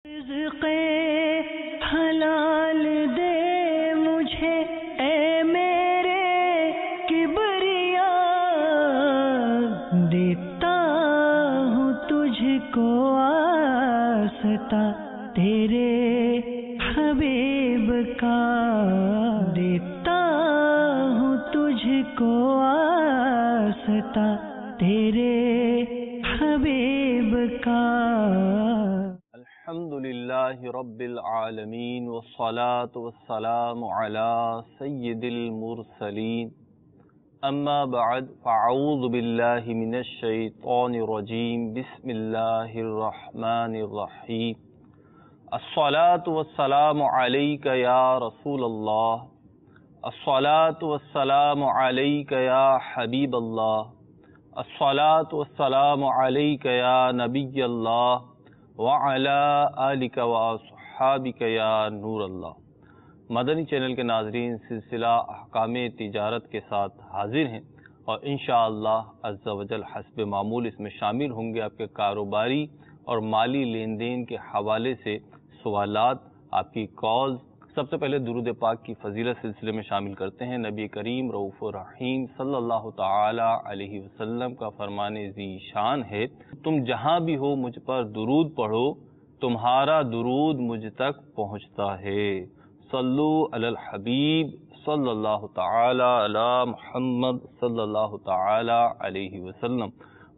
رزق حلال دے مجھے اے میرے کبریا، دیتا ہوں تجھ کو آستا تیرے حبیب کا، دیتا ہوں تجھ کو آستا تیرے حبیب کا۔ الحمدللہ رب العالمین والصلاة والسلام علی سید المرسلین، اما بعد فاعوذ باللہ من الشیطان الرجیم، بسم اللہ الرحمن الرحیم۔ الصلاة والسلام علیک یا رسول اللہ، الصلاة والسلام علیک یا حبیب اللہ، الصلاة والسلام علیک یا نبی اللہ وَعَلَىٰ آلِكَ وَأَصْحَابِكَ یا نور اللہ۔ مدنی چینل کے ناظرین، سلسلہ احکام تجارت کے ساتھ حاضر ہیں اور انشاءاللہ عز و جل حسب معمول اس میں شامل ہوں گے آپ کے کاروباری اور مالی لین دین کے حوالے سے سوالات، آپ کی کالز۔ سب سے پہلے درود پاک کی فضیلت سلسلے میں شامل کرتے ہیں۔ نبی کریم رؤوف الرحیم صلی اللہ تعالی علیہ وسلم کا فرمان ذی شان ہے، تم جہاں بھی ہو مجھ پر درود پڑھو، تمہارا درود مجھ تک پہنچتا ہے۔ صلو علی الحبیب صلی اللہ تعالی علی محمد صلی اللہ تعالی علیہ وسلم۔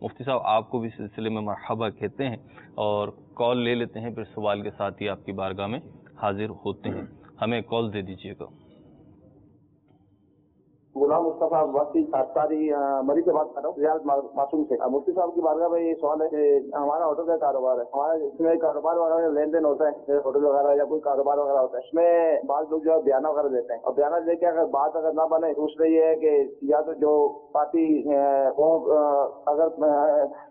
مفتی صاحب آپ کو بھی سلسلے میں مرحبا کہتے ہیں اور کال لے لیتے ہیں، پھر سوال کے ساتھ ہی آپ کی بارگاہ میں حاضر ہوتے ہیں۔ ہمیں کال دے دیجیے گا۔ غلام مصطفیٰ وسیع ساتاری مری سے بات کر رہا ہوں، ریاض معصوم سے۔ مفتی صاحب کی بارگاہ میں یہ سوال ہے کہ ہمارا ہوٹل کا کاروبار ہے، ہمارا اس میں کاروبار وغیرہ لین دین ہوتا ہے، ہوٹل وغیرہ یا کوئی کاروبار وغیرہ ہوتا ہے، اس میں بعض لوگ جو ہے بیانہ وغیرہ دیتے ہیں، اور بیانہ دے کے اگر بات اگر نہ بنے تو اس میں یہ ہے کہ یا تو جو پارٹی وہ اگر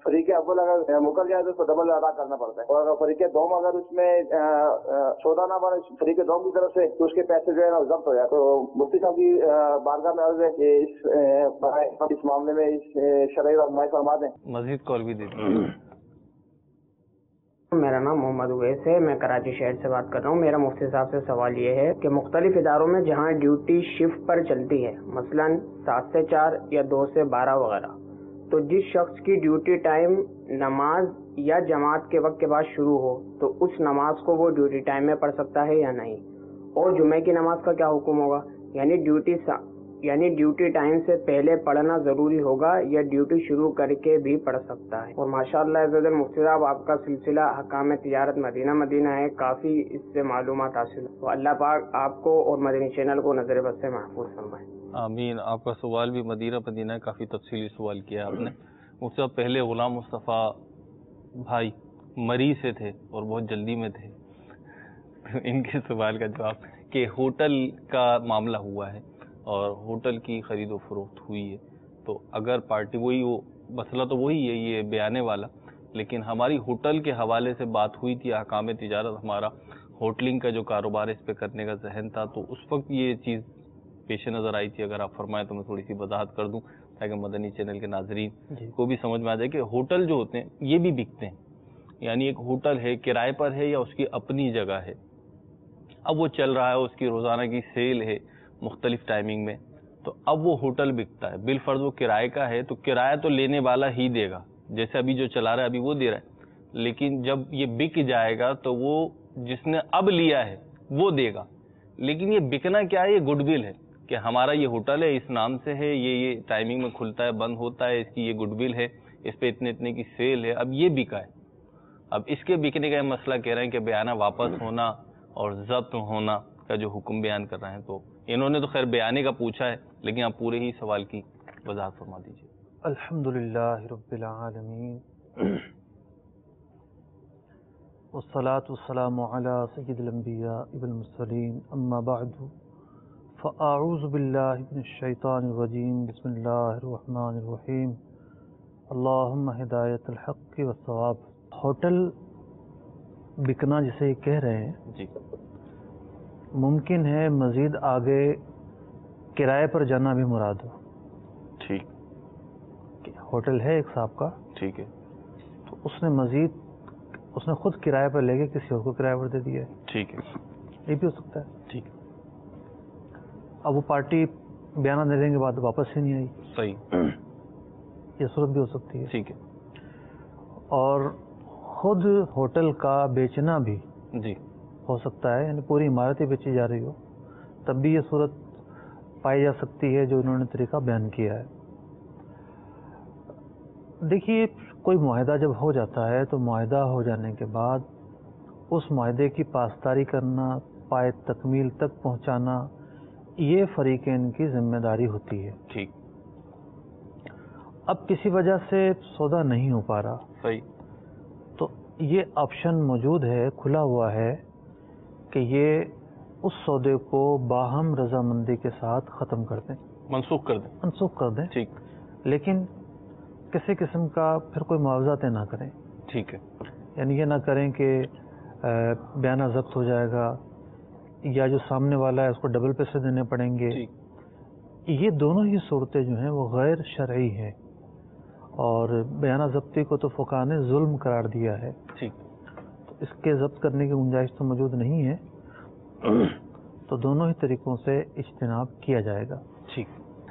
فریق اول اگر مکر جائے تو اس کو ڈبل ادا کرنا پڑتا ہے، اور اگر فریق دوم اگر اس میں سودا نہ بنے فریق دوم کی طرف سے تو اس کے پیسے جو ہے نا ضبط ہو جائے۔ تو مفتی صاحب کی بارگاہ میں عرض ہے کہ اس معاملے میں اس شرعی رہنمائی فرما دیں۔ مزید کال بھی دیتے۔ میرا نام محمد اویس ہے، میں کراچی شہر سے بات کر رہا ہوں۔ میرا مفتی صاحب سے سوال یہ ہے کہ مختلف اداروں میں جہاں ڈیوٹی شفٹ پر چلتی ہے، مثلا 7 سے 4 یا 2 سے 12 وغیرہ، تو جس شخص کی ڈیوٹی ٹائم نماز یا جماعت کے وقت کے بعد شروع ہو تو اس نماز کو وہ ڈیوٹی ٹائم میں پڑھ سکتا ہے یا نہیں؟ اور جمعے کی نماز کا کیا حکم ہوگا؟ یعنی ڈیوٹی ٹائم سے پہلے پڑھنا ضروری ہوگا یا ڈیوٹی شروع کر کے بھی پڑھ سکتا ہے؟ اور ماشاءاللہ عزیز مفتی صاحب آپ کا سلسلہ حکام تجارت مدینہ مدینہ ہے، کافی اس سے معلومات حاصل ہے، تو اللہ پاک آپ کو اور مدنی چینل کو نظر بد سے محفوظ فرمائے۔ آمین۔ آپ کا سوال بھی مدینہ مدینہ ہے، کافی تفصیلی سوال کیا آپ نے۔ مفتی صاحب پہلے غلام مصطفیٰ بھائی مری سے تھے اور بہت جلدی میں تھے، ان کے سوال کا جواب کہ ہوٹل کا معاملہ ہوا ہے اور ہوٹل کی خرید و فروخت ہوئی ہے، تو اگر پارٹی وہی وہ مسئلہ تو وہی ہے یہ بیانے والا، لیکن ہماری ہوٹل کے حوالے سے بات ہوئی تھی، احکام تجارت ہمارا ہوٹلنگ کا جو کاروبار ہے اس پہ کرنے کا ذہن تھا، تو اس وقت یہ چیز پیش نظر آئی تھی۔ اگر آپ فرمائیں تو میں تھوڑی سی وضاحت کر دوں تاکہ مدنی چینل کے ناظرین کو بھی سمجھ میں آ جائے کہ ہوٹل جو ہوتے ہیں یہ بھی بکتے ہیں، یعنی ایک ہوٹل ہے کرائے پر ہے یا اس کی اپنی جگہ ہے، اب وہ چل رہا ہے، اس کی روزانہ کی سیل ہے مختلف ٹائمنگ میں، تو اب وہ ہوٹل بکتا ہے، بالفرض وہ کرائے کا ہے تو کرایہ تو لینے والا ہی دے گا، جیسے ابھی جو چلا رہا ہے ابھی وہ دے رہا ہے، لیکن جب یہ بک جائے گا تو وہ جس نے اب لیا ہے وہ دے گا۔ لیکن یہ بکنا کیا ہے؟ یہ گڈ ول ہے کہ ہمارا یہ ہوٹل ہے، اس نام سے ہے، یہ ٹائمنگ میں کھلتا ہے بند ہوتا ہے، اس کی یہ گڈ ول ہے، اس پہ اتنے کی سیل ہے، اب یہ بکا ہے۔ اب اس کے بکنے کا یہ مسئلہ کہہ رہے ہیں کہ بیانہ واپس ہونا اور ضبط ہونا کا جو حکم بیان کر رہے ہیں، تو انہوں نے تو خیر بیانے کا پوچھا ہے، لیکن آپ پورے ہی سوال کی وضاحت فرما دیجیے۔ الحمدللہ رب العالمین والصلاة والسلام علی سید الانبیاء والمرسلین، اما بعد فاعوذ باللہ من الشیطان الرجیم، بسم اللہ الرحمن الرحیم، اللہم ہدایت الحق والصواب۔ ہوٹل بکنا جسے کہہ رہے ہیں، جی ممکن ہے مزید آگے کرائے پر جانا بھی مراد ہو۔ ٹھیک، ہوٹل ہے ایک صاحب کا، ٹھیک ہے، تو اس نے مزید اس نے خود کرایہ پر لے کے کسی اور کو کرایہ پر دے دیا ہے. ٹھیک ہے. یہ بھی ہو سکتا ہے. ٹھیک. اب وہ پارٹی بیانہ دینے کے بعد واپس ہی نہیں آئی. صحیح. یہ صورت بھی ہو سکتی ہے. ٹھیک ہے. اور خود ہوٹل کا بیچنا بھی جی ہو سکتا ہے, یعنی پوری عمارت ہی بیچی جا رہی ہو, تب بھی یہ صورت پائی جا سکتی ہے جو انہوں نے طریقہ بیان کیا ہے. دیکھیے, کوئی معاہدہ جب ہو جاتا ہے تو معاہدہ ہو جانے کے بعد اس معاہدے کی پاسداری کرنا, پائے تکمیل تک پہنچانا, یہ فریقین کی ذمہ داری ہوتی ہے. ٹھیک. اب کسی وجہ سے سودا نہیں ہو پا رہا, صحیح, تو یہ آپشن موجود ہے, کھلا ہوا ہے کہ یہ اس سودے کو باہم رضامندی کے ساتھ ختم کر دیں, منسوخ کر دیں. ٹھیک. لیکن کسی قسم کا پھر کوئی معاوضہ طے نہ کریں. ٹھیک ہے. یعنی یہ نہ کریں کہ بیانہ ضبط ہو جائے گا یا جو سامنے والا ہے اس کو ڈبل پیسے دینے پڑیں گے. یہ دونوں ہی صورتیں جو ہیں وہ غیر شرعی ہیں, اور بیانہ ضبطی کو تو فقہاء نے ظلم قرار دیا ہے. ٹھیک. تو اس کے ضبط کرنے کی گنجائش تو موجود نہیں ہے, تو دونوں ہی طریقوں سے اجتناب کیا جائے گا. ٹھیک.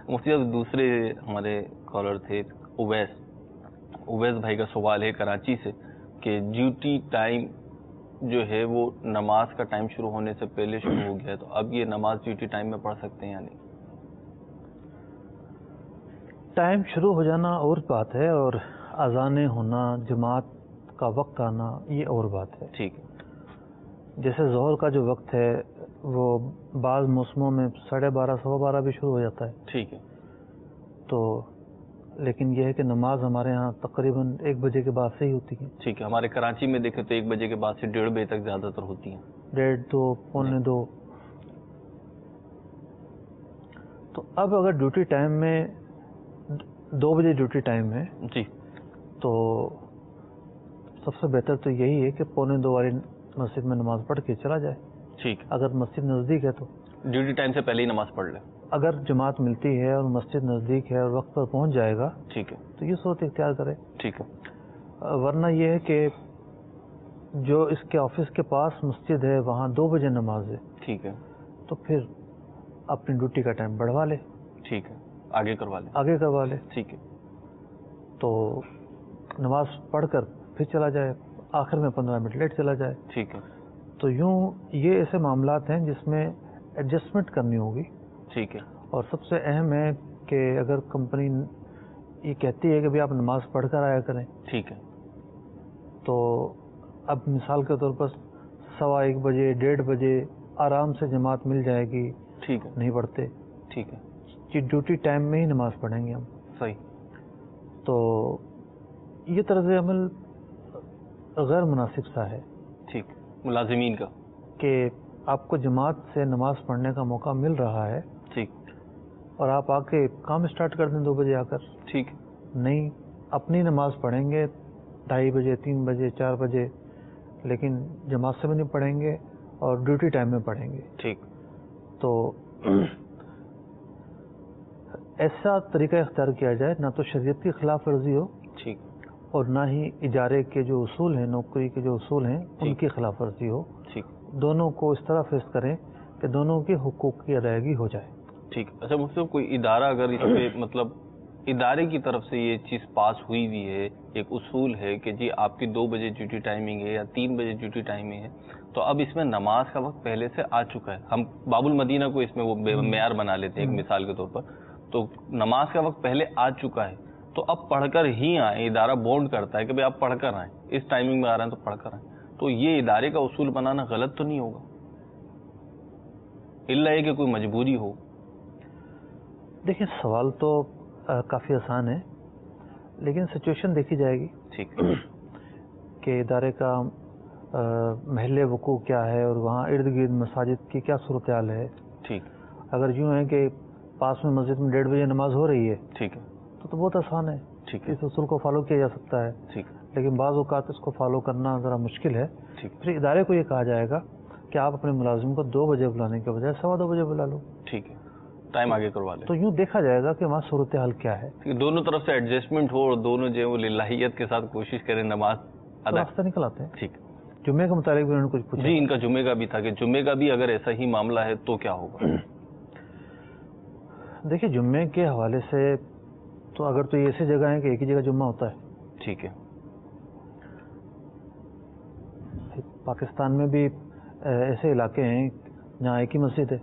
مفتی صاحب, دوسرے ہمارے کالر تھے اویس بھائی کا سوال ہے کراچی سے کہ ڈیوٹی ٹائم جو ہے وہ نماز کا ٹائم شروع ہونے سے پہلے شروع ہو گیا ہے, تو اب یہ نماز ڈیوٹی ٹائم میں پڑھ سکتے ہیں یا نہیں؟ ٹائم شروع ہو جانا اور بات ہے, اور اذان ہونا, جماعت کا وقت آنا, یہ اور بات ہے. ٹھیک ہے. جیسے ظہر کا جو وقت ہے وہ بعض موسموں میں 12:30 12:15 بھی شروع ہو جاتا ہے. ٹھیک ہے. تو لیکن یہ ہے کہ نماز ہمارے ہاں تقریباً 1 بجے کے بعد سے ہی ہوتی ہے. ٹھیک ہے. ہمارے کراچی میں دیکھیں تو 1 بجے کے بعد سے 1:30 بجے تک زیادہ تر ہوتی ہیں. 1:30 2 پونے 2. تو اب اگر ڈیوٹی ٹائم میں 2 بجے ڈیوٹی ٹائم ہے جی, تو سب سے بہتر تو یہی ہے کہ پونے 2 والی مسجد میں نماز پڑھ کے چلا جائے. ٹھیک. اگر مسجد نزدیک ہے تو ڈیوٹی ٹائم سے پہلے ہی نماز پڑھ لے. اگر جماعت ملتی ہے اور مسجد نزدیک ہے اور وقت پر پہنچ جائے گا, ٹھیک ہے, تو یہ صورت اختیار کرے. ٹھیک ہے. ورنہ یہ ہے کہ جو اس کے آفس کے پاس مسجد ہے وہاں 2 بجے نماز ہے, ٹھیک ہے, تو پھر اپنی ڈیوٹی کا ٹائم بڑھوا لے. ٹھیک ہے, آگے کروا لے. ٹھیک ہے. تو نماز پڑھ کر پھر چلا جائے, آخر میں 15 منٹ لیٹ چلا جائے. ٹھیک ہے. تو یوں یہ ایسے معاملات ہیں جس میں ایڈجسٹمنٹ کرنی ہوگی. ٹھیک ہے. اور سب سے اہم ہے کہ اگر کمپنی یہ کہتی ہے کہ بھی آپ نماز پڑھ کر آیا کریں, ٹھیک ہے, تو اب مثال کے طور پر 1:15 بجے 1:30 بجے آرام سے جماعت مل جائے گی. ٹھیک ہے. نہیں پڑھتے. ٹھیک ہے. کہ ڈیوٹی ٹائم میں ہی نماز پڑھیں گے ہم. صحیح. تو یہ طرز عمل غیر مناسب سا ہے. ٹھیک. ملازمین کا کہ آپ کو جماعت سے نماز پڑھنے کا موقع مل رہا ہے, ٹھیک, اور آپ آ کے کام اسٹارٹ کر دیں 2 بجے آ کر. ٹھیک. نہیں, اپنی نماز پڑھیں گے 2:30 بجے 3 بجے 4 بجے, لیکن جماعت سے بھی نہیں پڑھیں گے اور ڈیوٹی ٹائم میں پڑھیں گے. ٹھیک. تو ایسا طریقہ اختیار کیا جائے نہ تو شریعت کی خلاف ورزی ہو, ٹھیک, اور نہ ہی ادارے کے جو اصول ہیں, نوکری کے جو اصول ہیں ان کی خلاف ورزی ہو. ٹھیک. دونوں کو اس طرح فیس کریں کہ دونوں کے حقوق کی ادائیگی ہو جائے. ٹھیک. اچھا مطلب کوئی ادارہ اگر اس پہ مطلب ادارے کی طرف سے یہ چیز پاس ہوئی بھی ہے, ایک اصول ہے کہ جی آپ کی 2 بجے ڈیوٹی ٹائمنگ ہے یا 3 بجے ڈیوٹی ٹائمنگ ہے, تو اب اس میں نماز کا وقت پہلے سے آ چکا ہے. ہم باب المدینہ کو اس میں وہ معیار بنا لیتے ہیں ایک مثال کے طور پر, تو نماز کا وقت پہلے آ چکا ہے, تو اب پڑھ کر ہی آئیں. ادارہ بونڈ کرتا ہے کہ بھائی آپ پڑھ کر آئیں, اس ٹائمنگ میں آ رہے ہیں تو پڑھ کر آئیں. تو یہ ادارے کا اصول بنانا غلط تو نہیں ہوگا, الا یہ کہ کوئی مجبوری ہو؟ دیکھیں, سوال تو کافی آسان ہے, لیکن سچویشن دیکھی جائے گی. ٹھیک. کہ ادارے کا محل وقوع کیا ہے اور وہاں ارد گرد مساجد کی کیا صورتحال ہے. ٹھیک. اگر یوں ہے کہ پاس میں مسجد میں 1:30 بجے نماز ہو رہی ہے, ٹھیک ہے, تو بہت آسان ہے. ٹھیک. اس اصول کو فالو کیا جا سکتا ہے. ٹھیک. لیکن بعض اوقات اس کو فالو کرنا ذرا مشکل ہے. ٹھیک. پھر ادارے کو یہ کہا جائے گا کہ آپ اپنے ملازم کو 2 بجے بلانے کے بجائے 2:15 بجے بلا لو. ٹھیک ہے, ٹائم آگے کروا لیں. تو یوں دیکھا جائے گا کہ وہاں صورتحال کیا ہے. دونوں طرف سے ایڈجسٹمنٹ ہو اور دونوں جو ہے وہ للہیت کے ساتھ کوشش کریں نماز راستہ نکل آتے ہیں. ٹھیک. جمعے کے متعلق بھی انہوں نے کچھ پوچھا. جی، ان کا جمعے کا بھی تھا کہ جمعے کا بھی اگر ایسا ہی معاملہ ہے تو کیا ہوگا؟ دیکھیے جمعے کے حوالے سے تو اگر تو یہ ایسی جگہ ہے کہ ایک ہی جگہ جمعہ ہوتا ہے. ٹھیک ہے. پاکستان میں بھی ایسے علاقے ہیں جہاں ایک ہی مسجد ہے,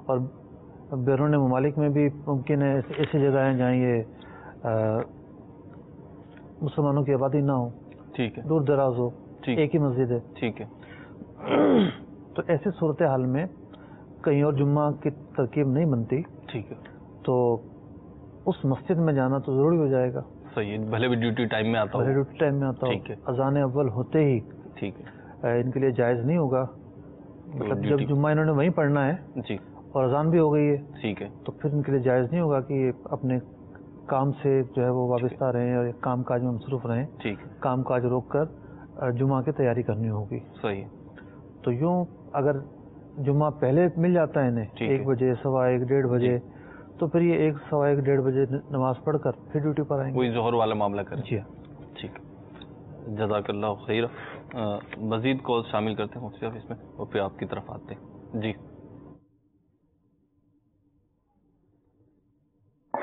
اور بیرون ممالک میں بھی ممکن ہے ایسی جگہ ہیں جہاں یہ مسلمانوں کی آبادی نہ ہو. ٹھیک ہے. دور دراز ہو, ایک ہی مسجد ہے. ٹھیک ہے. تو ایسی صورتحال میں کہیں اور جمعہ کی ترکیب نہیں بنتی. ٹھیک ہے. تو اس مسجد میں جانا تو ضروری ہو جائے گا. صحیح ہے, بھلے بھی ڈیوٹی ٹائم میں آتا ہو. بھلے ڈیوٹی ٹائم میں آتا ہو. ٹھیک ہے. اذان اول ہوتے ہی ٹھیک ہے ان کے لیے جائز نہیں ہوگا. مطلب جب جمعہ انہوں نے وہیں پڑھنا ہے جی اور اذان بھی ہو گئی ہے, ٹھیک ہے, تو پھر ان کے لیے جائز نہیں ہوگا کہ اپنے کام سے جو ہے وہ وابستہ رہیں اور کام کاج میں مصروف رہیں. ٹھیک ہے. کام کاج روک کر جمعہ کی تیاری کرنی ہوگی. صحیح. تو یوں اگر جمعہ پہلے مل جاتا ہے انہیں 1 بجے, 1:15, 1:30 بجے, تو پھر یہ 1, 1:15, 1:30 بجے نماز پڑھ کر پھر ڈیوٹی پر آئیں گے. وہی ظہر والا معاملہ کریں. جی ٹھیک. جزاک اللہ خیر. مزید کال شامل کرتے ہیں مفتی آفس میں اور پھر آپ کی طرف آتے ہیں. جی.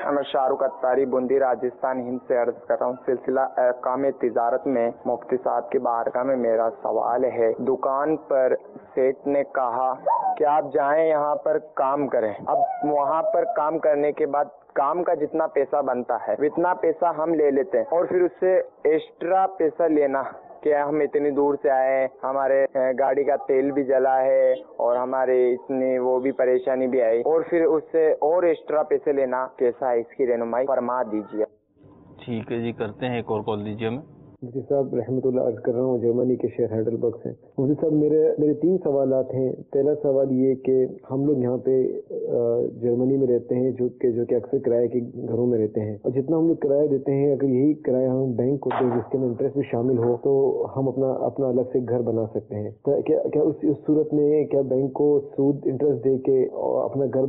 میں شاہ رخ اتاری بوندی راجستھان ہند سے عرض کر رہا ہوں. سلسلہ احکام تجارت میں مفتی صاحب کی بارگاہ میں میرا سوال ہے. دکان پر سیٹ نے کہا کہ آپ جائیں یہاں پر کام کریں. اب وہاں پر کام کرنے کے بعد کام کا جتنا پیسہ بنتا ہے اتنا پیسہ ہم لے لیتے ہیں, اور پھر اس سے ایکسٹرا پیسہ لینا کہ ہم اتنی دور سے آئے, ہمارے گاڑی کا تیل بھی جلا ہے اور ہمارے اتنی وہ بھی پریشانی بھی آئی, اور پھر اس سے اور ایکسٹرا پیسے لینا کیسا ہے, اس کی رہنمائی فرما دیجیے. ٹھیک ہے جی, کرتے ہیں ایک اور کال دیجیے ہمیں. مفتی صاحب رحمۃ اللہ عرض کر رہا ہوں جرمنی کے شہر ہیڈلبرگ سے. مفتی صاحب میرے 3 سوالات ہیں. پہلا سوال یہ کہ ہم لوگ یہاں پہ جرمنی میں رہتے ہیں جو کہ اکثر کرائے کے گھروں میں رہتے ہیں, اور جتنا ہم لوگ کرایہ دیتے ہیں اگر یہی کرایہ ہم بینک کو دیں جس کے اندر انٹرسٹ بھی شامل ہو تو ہم اپنا الگ سے گھر بنا سکتے ہیں. کیا اس صورت میں کیا بینک کو سود انٹرسٹ دے کے اپنا گھر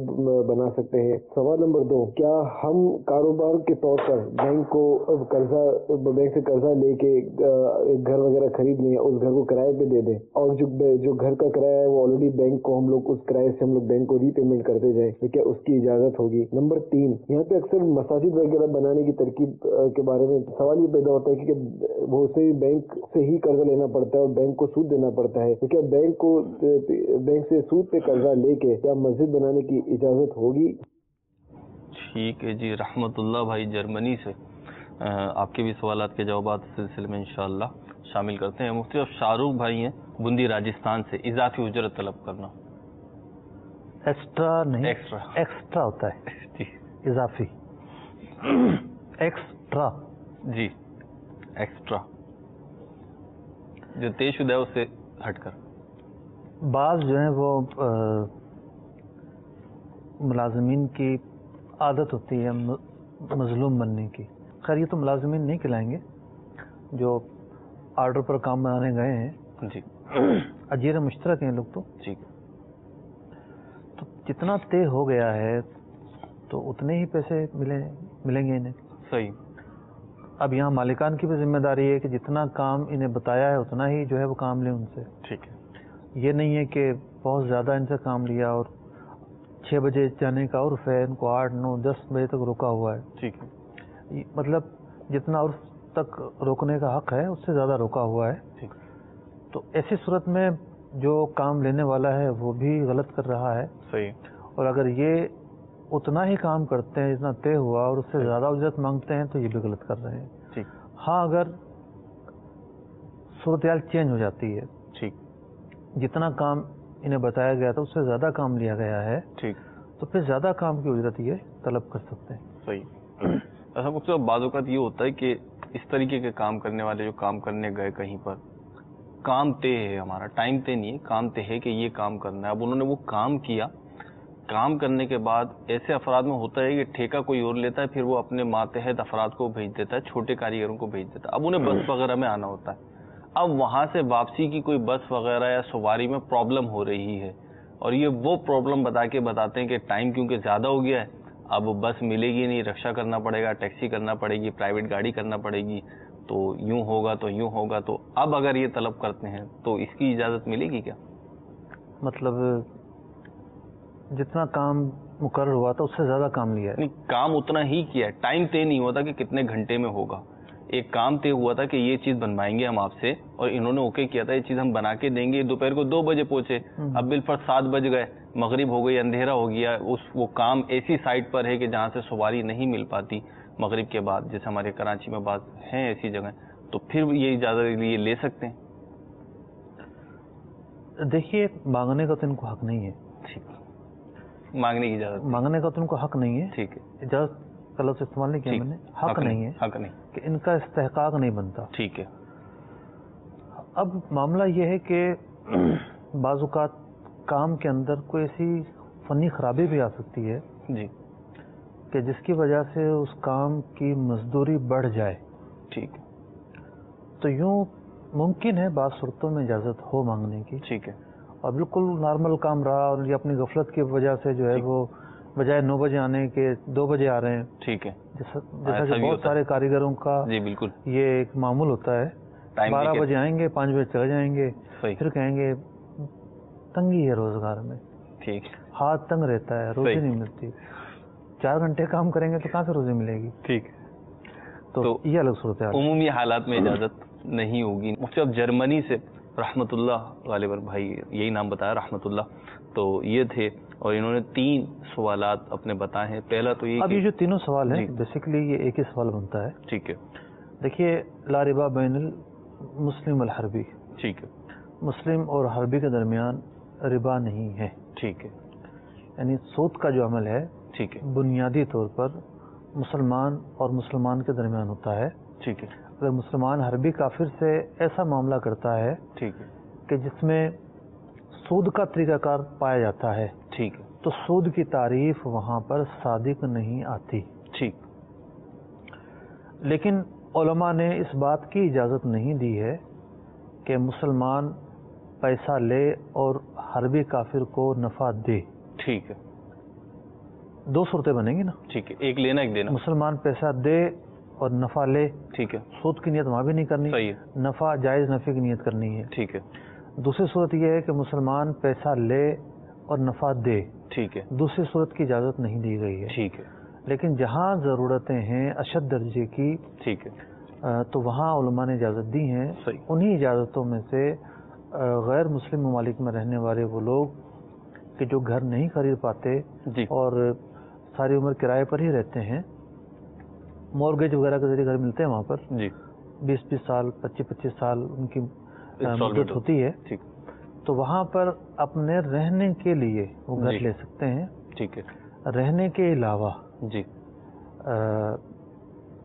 بنا سکتے ہیں؟ سوال نمبر 2, کیا ہم کاروبار کے طور پر بینک سے قرضہ لے کے ایک گھر وغیرہ خرید لیں, اس گھر کو کرائے پہ دے دیں, اور جو گھر کا کرایہ ہے وہ آلریڈی بینک کو ہم لوگ اس کرائے سے ہم لوگ بینک کو ری پیمنٹ کرتے جائیں, تو کیا اس کی اجازت ہوگی؟ نمبر 3, یہاں پہ اکثر مساجد وغیرہ بنانے کی ترکیب کے بارے میں سوال یہ پیدا ہوتا ہے کہ وہ اسے بینک سے ہی قرضہ لینا پڑتا ہے اور بینک کو سود دینا پڑتا ہے, تو کیا بینک سے سود پہ قرضہ لے کے کیا مسجد بنانے کی اجازت ہوگی؟ ٹھیک ہے جی, رحمت اللہ بھائی جرمنی سے آپ کے بھی سوالات کے جوابات سلسلے میں انشاءاللہ شامل کرتے ہیں. مفتی صاحب شاہ رخ بھائی ہیں بوندی راجستھان سے, اضافی اجرت طلب کرنا. ایکسٹرا نہیں, ایکسٹرا ہوتا ہے جی, اضافی ایکسٹرا. جی ایکسٹرا جو طے شدہ ہے اس سے ہٹ کر. بعض جو ہیں وہ ملازمین کی عادت ہوتی ہے مظلوم بننے کی. خیر یہ تو ملازمین نہیں کھلائیں گے جو آرڈر پر کام بنانے گئے ہیں. جی, اجیر مشترک ہیں لوگ تو. ٹھیک. تو جتنا طے ہو گیا ہے تو اتنے ہی پیسے ملیں گے انہیں. صحیح. اب یہاں مالکان کی بھی ذمہ داری ہے کہ جتنا کام انہیں بتایا ہے اتنا ہی جو ہے وہ کام لیں ان سے. ٹھیک ہے. یہ نہیں ہے کہ بہت زیادہ ان سے کام لیا اور 6 بجے جانے کا عرف ہے, ان کو 8, 9, 10 بجے تک روکا ہوا ہے. ٹھیک ہے. مطلب جتنا عرف تک روکنے کا حق ہے اس سے زیادہ روکا ہوا ہے. ٹھیک. تو ایسی صورت میں جو کام لینے والا ہے وہ بھی غلط کر رہا ہے. صحیح. اور اگر یہ اتنا ہی کام کرتے ہیں جتنا طے ہوا اور اس سے زیادہ اجرت مانگتے ہیں تو یہ بھی غلط کر رہے ہیں. ٹھیک. ہاں اگر صورتحال چینج ہو جاتی ہے, ٹھیک, جتنا کام انہیں بتایا گیا تھا اس سے زیادہ کام لیا گیا ہے, ٹھیک, تو پھر زیادہ کام کی اجرت یہ طلب کر سکتے ہیں. صحیح. ایسا مطلب بعض اوقات یہ ہوتا ہے کہ اس طریقے کے کام کرنے والے جو کام کرنے گئے کہیں پر, کام طے ہے, ہمارا ٹائم طے نہیں ہے, کام طے ہے کہ یہ کام کرنا ہے. اب انہوں نے وہ کام کیا, کام کرنے کے بعد ایسے افراد میں ہوتا ہے کہ ٹھیکہ کوئی اور لیتا ہے, پھر وہ اپنے ماتحت افراد کو بھیج دیتا ہے, چھوٹے کاریگروں کو بھیج دیتا ہے. اب انہیں بس وغیرہ میں آنا ہوتا ہے. اب وہاں سے واپسی کی کوئی بس وغیرہ یا سواری میں پرابلم ہو رہی ہے, اور یہ وہ پرابلم بتاتے ہیں کہ ٹائم کیونکہ زیادہ ہو گیا ہے, اب بس ملے گی نہیں, رکشہ کرنا پڑے گا, ٹیکسی کرنا پڑے گی, پرائیویٹ گاڑی کرنا پڑے گی, تو یوں ہوگا تو یوں ہوگا، تو اب اگر یہ طلب کرتے ہیں تو اس کی اجازت ملے گی کیا؟ مطلب جتنا کام مقرر ہوا تھا اس سے زیادہ کام لیا ہے؟ نہیں، کام اتنا ہی کیا ہے، ٹائم طے نہیں ہوتا کہ کتنے گھنٹے میں ہوگا. ایک کام طے ہوا تھا کہ یہ چیز بنوائیں گے ہم آپ سے، اور انہوں نے اوکے کیا تھا یہ چیز ہم بنا کے دیں گے. دوپہر کو 2 بجے پہنچے، اب بالفرض 7 بج گئے، مغرب ہو گئی، اندھیرا ہو گیا. وہ کام ایسی سائٹ پر ہے کہ جہاں سے سواری نہیں مل پاتی مغرب کے بعد، جیسے ہمارے کراچی میں بعض ہیں ایسی جگہ، تو پھر یہ اجازت یہ لے سکتے ہیں؟ دیکھیے، مانگنے کا تو ان کو حق نہیں ہے. ٹھیک، مانگنے کی اجازت، مانگنے کا تو ان کو حق نہیں ہے. ٹھیک ہے، اجازت کا لفظ استعمال نہیں کیا میں نے، حق نہیں ہے، حق نہیں کہ ان کا استحقاق نہیں بنتا. ٹھیک ہے. اب معاملہ یہ ہے کہ بعض اوقات کام کے اندر کوئی ایسی فنی خرابی بھی آ سکتی ہے جی، کہ جس کی وجہ سے اس کام کی مزدوری بڑھ جائے. ٹھیک ہے. تو یوں ممکن ہے بعض صورتوں میں اجازت ہو مانگنے کی. ٹھیک ہے. اور بالکل نارمل کام رہا اور یہ اپنی غفلت کی وجہ سے جو ہے وہ بجائے 9 بجے آنے کے 2 بجے آ رہے ہیں. ٹھیک ہے. جیسا کہ بہت سارے کاریگروں کا جی بالکل یہ ایک معمول ہوتا ہے، 12 بجے آئیں گے، 5 بجے چلے جائیں گے، پھر کہیں گے تنگی ہے روزگار میں. ٹھیک، ہاتھ تنگ رہتا ہے، روزی نہیں ملتی. 4 گھنٹے کام کریں گے تو کہاں سے روزی ملے گی؟ ٹھیک. تو یہ الگ صورت ہے. عمومی حالات میں اجازت نہیں ہوگی. مفتی اب جرمنی سے رحمت اللہ غالباً بھائی یہی نام بتایا رحمت اللہ، تو یہ تھے اور انہوں نے 3 سوالات اپنے بتائے ہیں. پہلا تو یہ، اب یہ جو تینوں سوال ہیں بیسیکلی یہ ایک ہی سوال بنتا ہے. ٹھیک ہے. دیکھیے، لا ربا بین المسلم والحربی، ٹھیک ہے، مسلم اور حربی کے درمیان ربا نہیں ہے. ٹھیک ہے. یعنی سود کا جو عمل ہے، ٹھیک ہے، بنیادی طور پر مسلمان اور مسلمان کے درمیان ہوتا ہے. ٹھیک ہے. اگر مسلمان حربی کافر سے ایسا معاملہ کرتا ہے ٹھیک ہے، کہ جس میں سود کا طریقہ کار پایا جاتا ہے، ٹھیک ہے، تو سود کی تعریف وہاں پر صادق نہیں آتی. ٹھیک. لیکن علماء نے اس بات کی اجازت نہیں دی ہے کہ مسلمان پیسہ لے اور حربی کافر کو نفع دے. ٹھیک ہے. 2 صورتیں بنیں گی نا. ٹھیک ہے، ایک لینا ایک دینا. مسلمان پیسہ دے اور نفع لے. ٹھیک ہے. سود کی نیت وہاں بھی نہیں کرنی، صحیح ہے. نفع جائز نفع کی نیت کرنی ہے. ٹھیک ہے. دوسری صورت یہ ہے کہ مسلمان پیسہ لے اور نفع دے. ٹھیک ہے. دوسری صورت کی اجازت نہیں دی گئی ہے. ٹھیک ہے. لیکن جہاں ضرورتیں ہیں اشد درجے کی، ٹھیک ہے، تو وہاں علماء نے اجازت دی ہیں. صحیح. انہی اجازتوں میں سے غیر مسلم ممالک میں رہنے والے وہ لوگ کہ جو گھر نہیں خرید پاتے جی، اور ساری عمر کرائے پر ہی رہتے ہیں، مورگیج وغیرہ کے ذریعے گھر ملتے ہیں وہاں پر، جی، 20 سال 25 سال ان کی مدت ہوتی ہے. ٹھیک. تو وہاں پر اپنے رہنے کے لیے وہ گھر لے سکتے ہیں. ٹھیک ہے. رہنے کے علاوہ جی،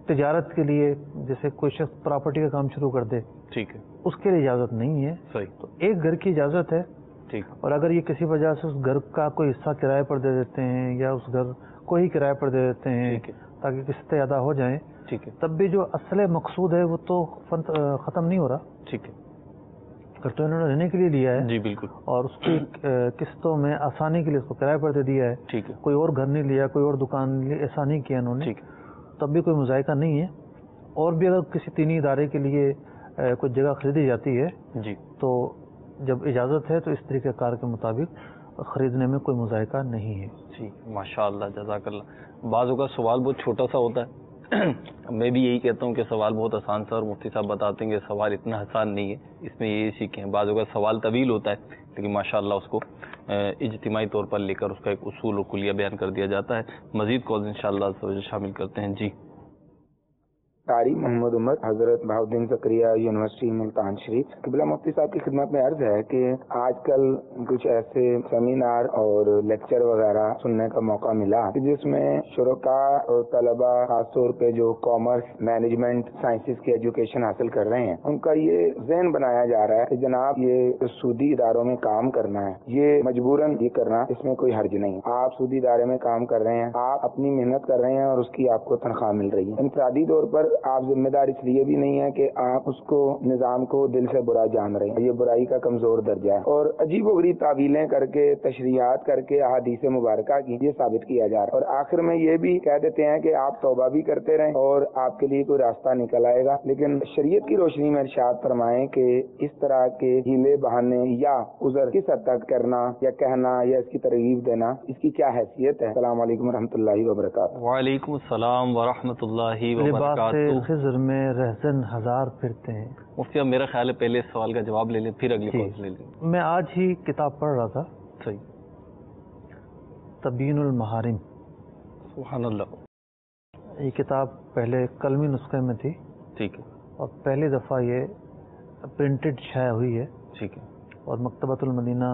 تجارت کے لیے جیسے کوئی شخص پراپرٹی کا کام شروع کر دے، ٹھیک ہے، اس کے لیے اجازت نہیں ہے. صحیح. تو ایک گھر کی اجازت ہے. ٹھیک. اور اگر یہ کسی وجہ سے اس گھر کا کوئی حصہ کرائے پر دے دیتے ہیں یا اس گھر کو ہی کرائے پر دے دیتے ہیں تاکہ قسطیں ادا ہو جائیں، ٹھیک ہے، تب بھی جو اصل مقصود ہے وہ تو ختم نہیں ہو رہا. ٹھیک ہے. اگر تو انہوں نے رہنے کے لیے لیا ہے جی بالکل. اور اس کی قسطوں میں آسانی کے لیے اس کو کرائے پر دے دیا ہے، ٹھیک ہے، کوئی اور گھر نہیں لیا، کوئی اور دکان نہیں لی، ایسا نہیں کیا انہوں نے، ٹھیک، تب بھی کوئی مذائقہ نہیں ہے. اور بھی اگر کسی دینی ادارے کے لیے کوئی جگہ خریدی جاتی ہے جی، تو جب اجازت ہے تو اس طریقہ کار کے مطابق خریدنے میں کوئی مذائقہ نہیں ہے. جی ماشاء اللہ، جزاک اللہ. بعضوں کا سوال بہت چھوٹا سا ہوتا ہے، میں بھی یہی کہتا ہوں کہ سوال بہت آسان سا، اور مفتی صاحب بتاتے ہیں کہ سوال اتنا آسان نہیں ہے، اس میں یہ سیکھیں. بعضوں کا سوال طویل ہوتا ہے لیکن ماشاء اللہ اس کو اجتماعی طور پر لے کر اس کا ایک اصول و کلیہ بیان کر دیا جاتا ہے. مزید کالز انشاءاللہ شامل کرتے ہیں. جی، قاری محمد عمر، حضرت بہاؤالدین زکریا یونیورسٹی ملتان شریف. قبلہ مفتی صاحب کی خدمت میں عرض ہے کہ آج کل کچھ ایسے سیمینار اور لیکچر وغیرہ سننے کا موقع ملا جس میں شرکاء اور طلباء خاص طور پہ جو کامرس، مینجمنٹ، سائنسز کی ایجوکیشن حاصل کر رہے ہیں، ان کا یہ ذہن بنایا جا رہا ہے کہ جناب یہ سودی اداروں میں کام کرنا ہے، یہ مجبوراً یہ کرنا، اس میں کوئی حرج نہیں. آپ سودی ادارے میں کام کر رہے ہیں، آپ اپنی محنت کر رہے ہیں اور اس کی آپ کو تنخواہ مل رہی ہے. انفرادی طور پر آپ ذمہ دار اس لیے بھی نہیں ہے کہ آپ اس کو نظام کو دل سے برا جان رہے ہیں، یہ برائی کا کمزور درجہ ہے، اور عجیب و غریب تعویلیں کر کے تشریحات کر کے احادیث مبارکہ کی یہ ثابت کیا جا رہا ہے، اور آخر میں یہ بھی کہہ دیتے ہیں کہ آپ توبہ بھی کرتے رہیں اور آپ کے لیے کوئی راستہ نکل آئے گا۔ لیکن شریعت کی روشنی میں ارشاد فرمائیں کہ اس طرح کے ہیلے بہانے یا عذر کس حد تک کرنا یا کہنا یا اس کی ترغیب دینا، اس کی کیا حیثیت ہے؟ السلام علیکم ورحمۃ اللہ وبرکاتہ۔ وعلیکم السلام ورحمۃ اللہ لباس وبرکاتہ۔ خضر میں رہزن ہزار پھرتے ہیں۔ مفتی صاحب میرا خیال ہے پہلے اس سوال کا جواب لے لیں پھر اگلی کال لے لیں۔ میں آج ہی کتاب پڑھ رہا تھا، صحیح، تبیین المحارم۔ سبحان اللہ۔ یہ کتاب پہلے قلمی نسخے میں تھی، ٹھیک ہے، اور پہلی دفعہ یہ پرنٹڈ شائع ہوئی ہے، ٹھیک ہے، اور مکتبۃ المدینہ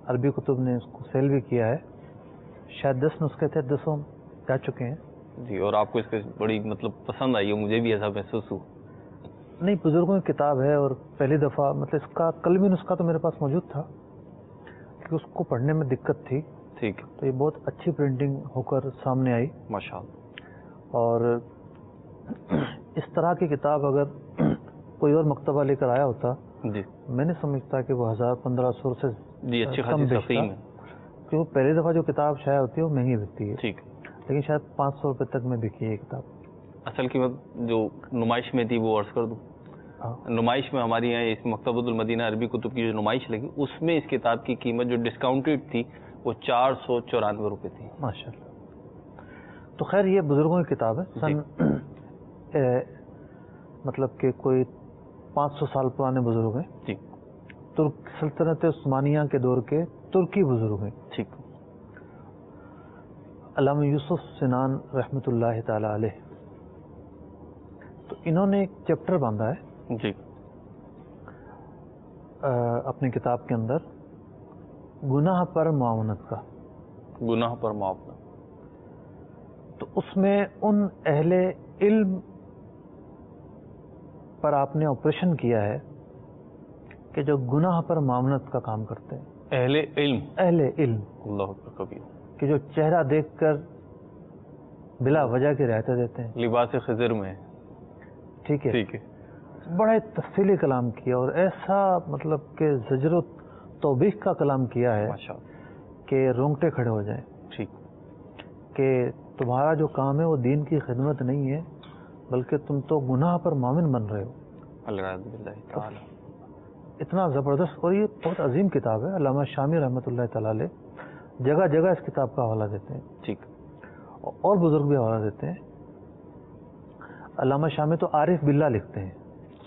عربی کتب نے اس کو سیل بھی کیا ہے۔ شاید 10 نسخے تھے، 10 جا چکے ہیں۔ جی، اور آپ کو اس کی بڑی مطلب پسند آئی ہے، مجھے بھی ایسا محسوس ہوا۔ نہیں، بزرگوں کی کتاب ہے، اور پہلی دفعہ مطلب اس کا قلمی نسخہ تو میرے پاس موجود تھا کہ اس کو پڑھنے میں دقت تھی، ٹھیک ہے، تو یہ بہت اچھی پرنٹنگ ہو کر سامنے آئی۔ ماشاء اللہ۔ اور اس طرح کی کتاب اگر کوئی اور مکتبہ لے کر آیا ہوتا، جی میں نہیں سمجھتا کہ وہ 1000-1500 سے جی، اچھی کم خاصی بیچتا، تقسیم ہے، کہ وہ پہلی دفعہ جو کتاب شائع ہوتی ہے وہ مہنگی بکتی ہے، ٹھیک۔ لیکن شاید 500 روپے تک میں بکی ہے یہ کتاب۔ اصل قیمت جو نمائش میں تھی وہ عرض کر دوں، ہاں، نمائش میں ہماری یہاں اس مکتبۃ المدینہ عربی کتب کی جو نمائش لگی اس میں اس کتاب کی قیمت جو ڈسکاؤنٹڈ تھی وہ 494 روپے تھی۔ ماشاء اللہ۔ تو خیر یہ بزرگوں کی کتاب ہے، مطلب کہ کوئی 500 سال پرانے بزرگ ہیں، جی، ترک سلطنت عثمانیہ کے دور کے ترکی بزرگ ہیں۔ ٹھیک، علامہ یوسف سنان رحمۃ اللہ تعالی علیہ، تو انہوں نے ایک چیپٹر باندھا ہے جی، اپنی کتاب کے اندر گناہ پر معاونت کا۔ گناہ پر معاف۔ تو اس میں ان اہل علم پر آپ نے آپریشن کیا ہے کہ جو گناہ پر معاونت کا کام کرتے ہیں، اہل علم، اہل علم اللہ اکبر کبیر، کہ جو چہرہ دیکھ کر بلا وجہ کی رعایتیں دیتے ہیں، لباس خضر میں، ٹھیک ہے، ٹھیک ہے، بڑے تفصیلی کلام کیا، اور ایسا مطلب کہ زجر و توبیخ کا کلام کیا ہے ماشاء اللہ، کہ رونگٹے کھڑے ہو جائیں، ٹھیک، کہ تمہارا جو کام ہے وہ دین کی خدمت نہیں ہے بلکہ تم تو گناہ پر معاون بن رہے ہو۔ اللہ باللہ تعالی۔ اتنا زبردست، اور یہ بہت عظیم کتاب ہے۔ علامہ شامی رحمۃ اللہ تعالی علیہ جگہ جگہ اس کتاب کا حوالہ دیتے ہیں، ٹھیک، اور بزرگ بھی حوالہ دیتے ہیں۔ علامہ شامی تو عارف باللہ لکھتے ہیں،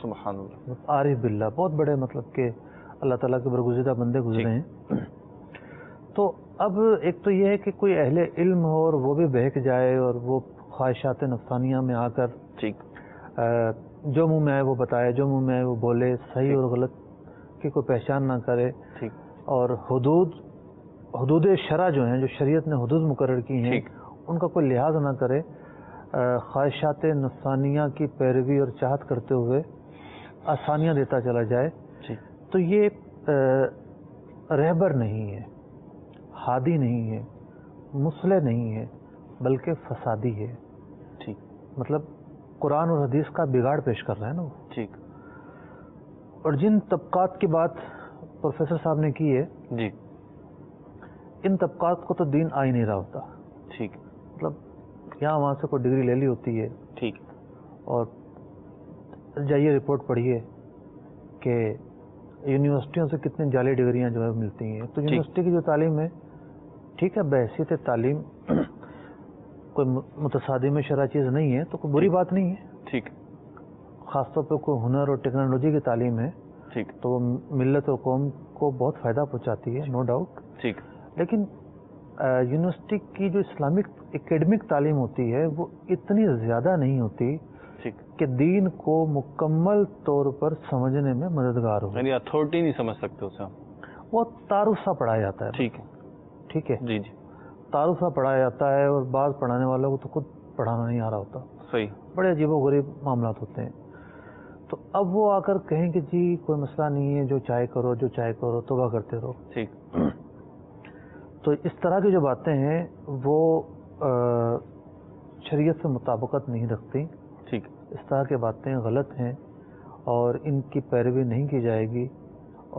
سبحان اللہ، عارف باللہ، بہت بڑے مطلب کہ اللہ تعالیٰ کے برگزیدہ بندے گزرے ہیں۔ تو اب ایک تو یہ ہے کہ کوئی اہل علم ہو اور وہ بھی بہک جائے اور وہ خواہشات نفسانیہ میں آ کر ٹھیک، جو منہ میں آئے وہ بتائے، جو منہ میں آئے وہ بولے، صحیح اور غلط کی کوئی پہچان نہ کرے، ٹھیک، اور حدود شرع جو ہیں، جو شریعت نے حدود مقرر کی ہیں، ٹھیک، ان کا کوئی لحاظ نہ کرے، خواہشات نفسانیہ کی پیروی اور چاہت کرتے ہوئے آسانیاں دیتا چلا جائے، ٹھیک، تو یہ رہبر نہیں ہے، ہادی نہیں ہے، مصلح نہیں ہے، بلکہ فسادی ہے۔ ٹھیک، مطلب قرآن اور حدیث کا بگاڑ پیش کر رہا ہے نا وہ۔ ٹھیک، اور جن طبقات کی بات پروفیسر صاحب نے کی ہے، جی، ان طبقات کو تو دین آ ہی نہیں رہا ہوتا۔ ٹھیک، مطلب یہاں وہاں سے کوئی ڈگری لے لی ہوتی ہے، ٹھیک، اور جائیے رپورٹ پڑھیے کہ یونیورسٹیوں سے کتنی جعلی ڈگریاں جو ہے ملتی ہیں۔ تو یونیورسٹی کی جو تعلیم ہے، ٹھیک ہے، بحیثیت تعلیم کوئی متصادم شرع چیز نہیں ہے، تو کوئی بری بات نہیں ہے، ٹھیک، خاص طور پہ کوئی ہنر اور ٹیکنالوجی کی تعلیم ہے ٹھیک، تو وہ ملت اور قوم کو بہت فائدہ پہنچاتی ہے، نو ڈاؤٹ۔ ٹھیک، لیکن یونیورسٹی کی جو اسلامک اکیڈمک تعلیم ہوتی ہے وہ اتنی زیادہ نہیں ہوتی ٹھیک، کہ دین کو مکمل طور پر سمجھنے میں مددگار ہو۔ یعنی اتھارٹی نہیں سمجھ سکتے اسے ہم، وہ تعارف سا پڑھایا جاتا ہے، ٹھیک ہے، ٹھیک ہے، جی جی، تعارف سا پڑھایا جاتا ہے، اور بعض پڑھانے والوں کو تو خود پڑھانا نہیں آ رہا ہوتا، صحیح، بڑے عجیب و غریب معاملات ہوتے ہیں۔ تو اب وہ آ کر کہیں کہ جی کوئی مسئلہ نہیں ہے، جو چاہے کرو، جو چاہے کرو، توبہ کرتے رہو۔ ٹھیک، تو اس طرح کی جو باتیں ہیں وہ شریعت سے مطابقت نہیں رکھتی. ٹھیک. اس طرح کی باتیں غلط ہیں اور ان کی پیروی نہیں کی جائے گی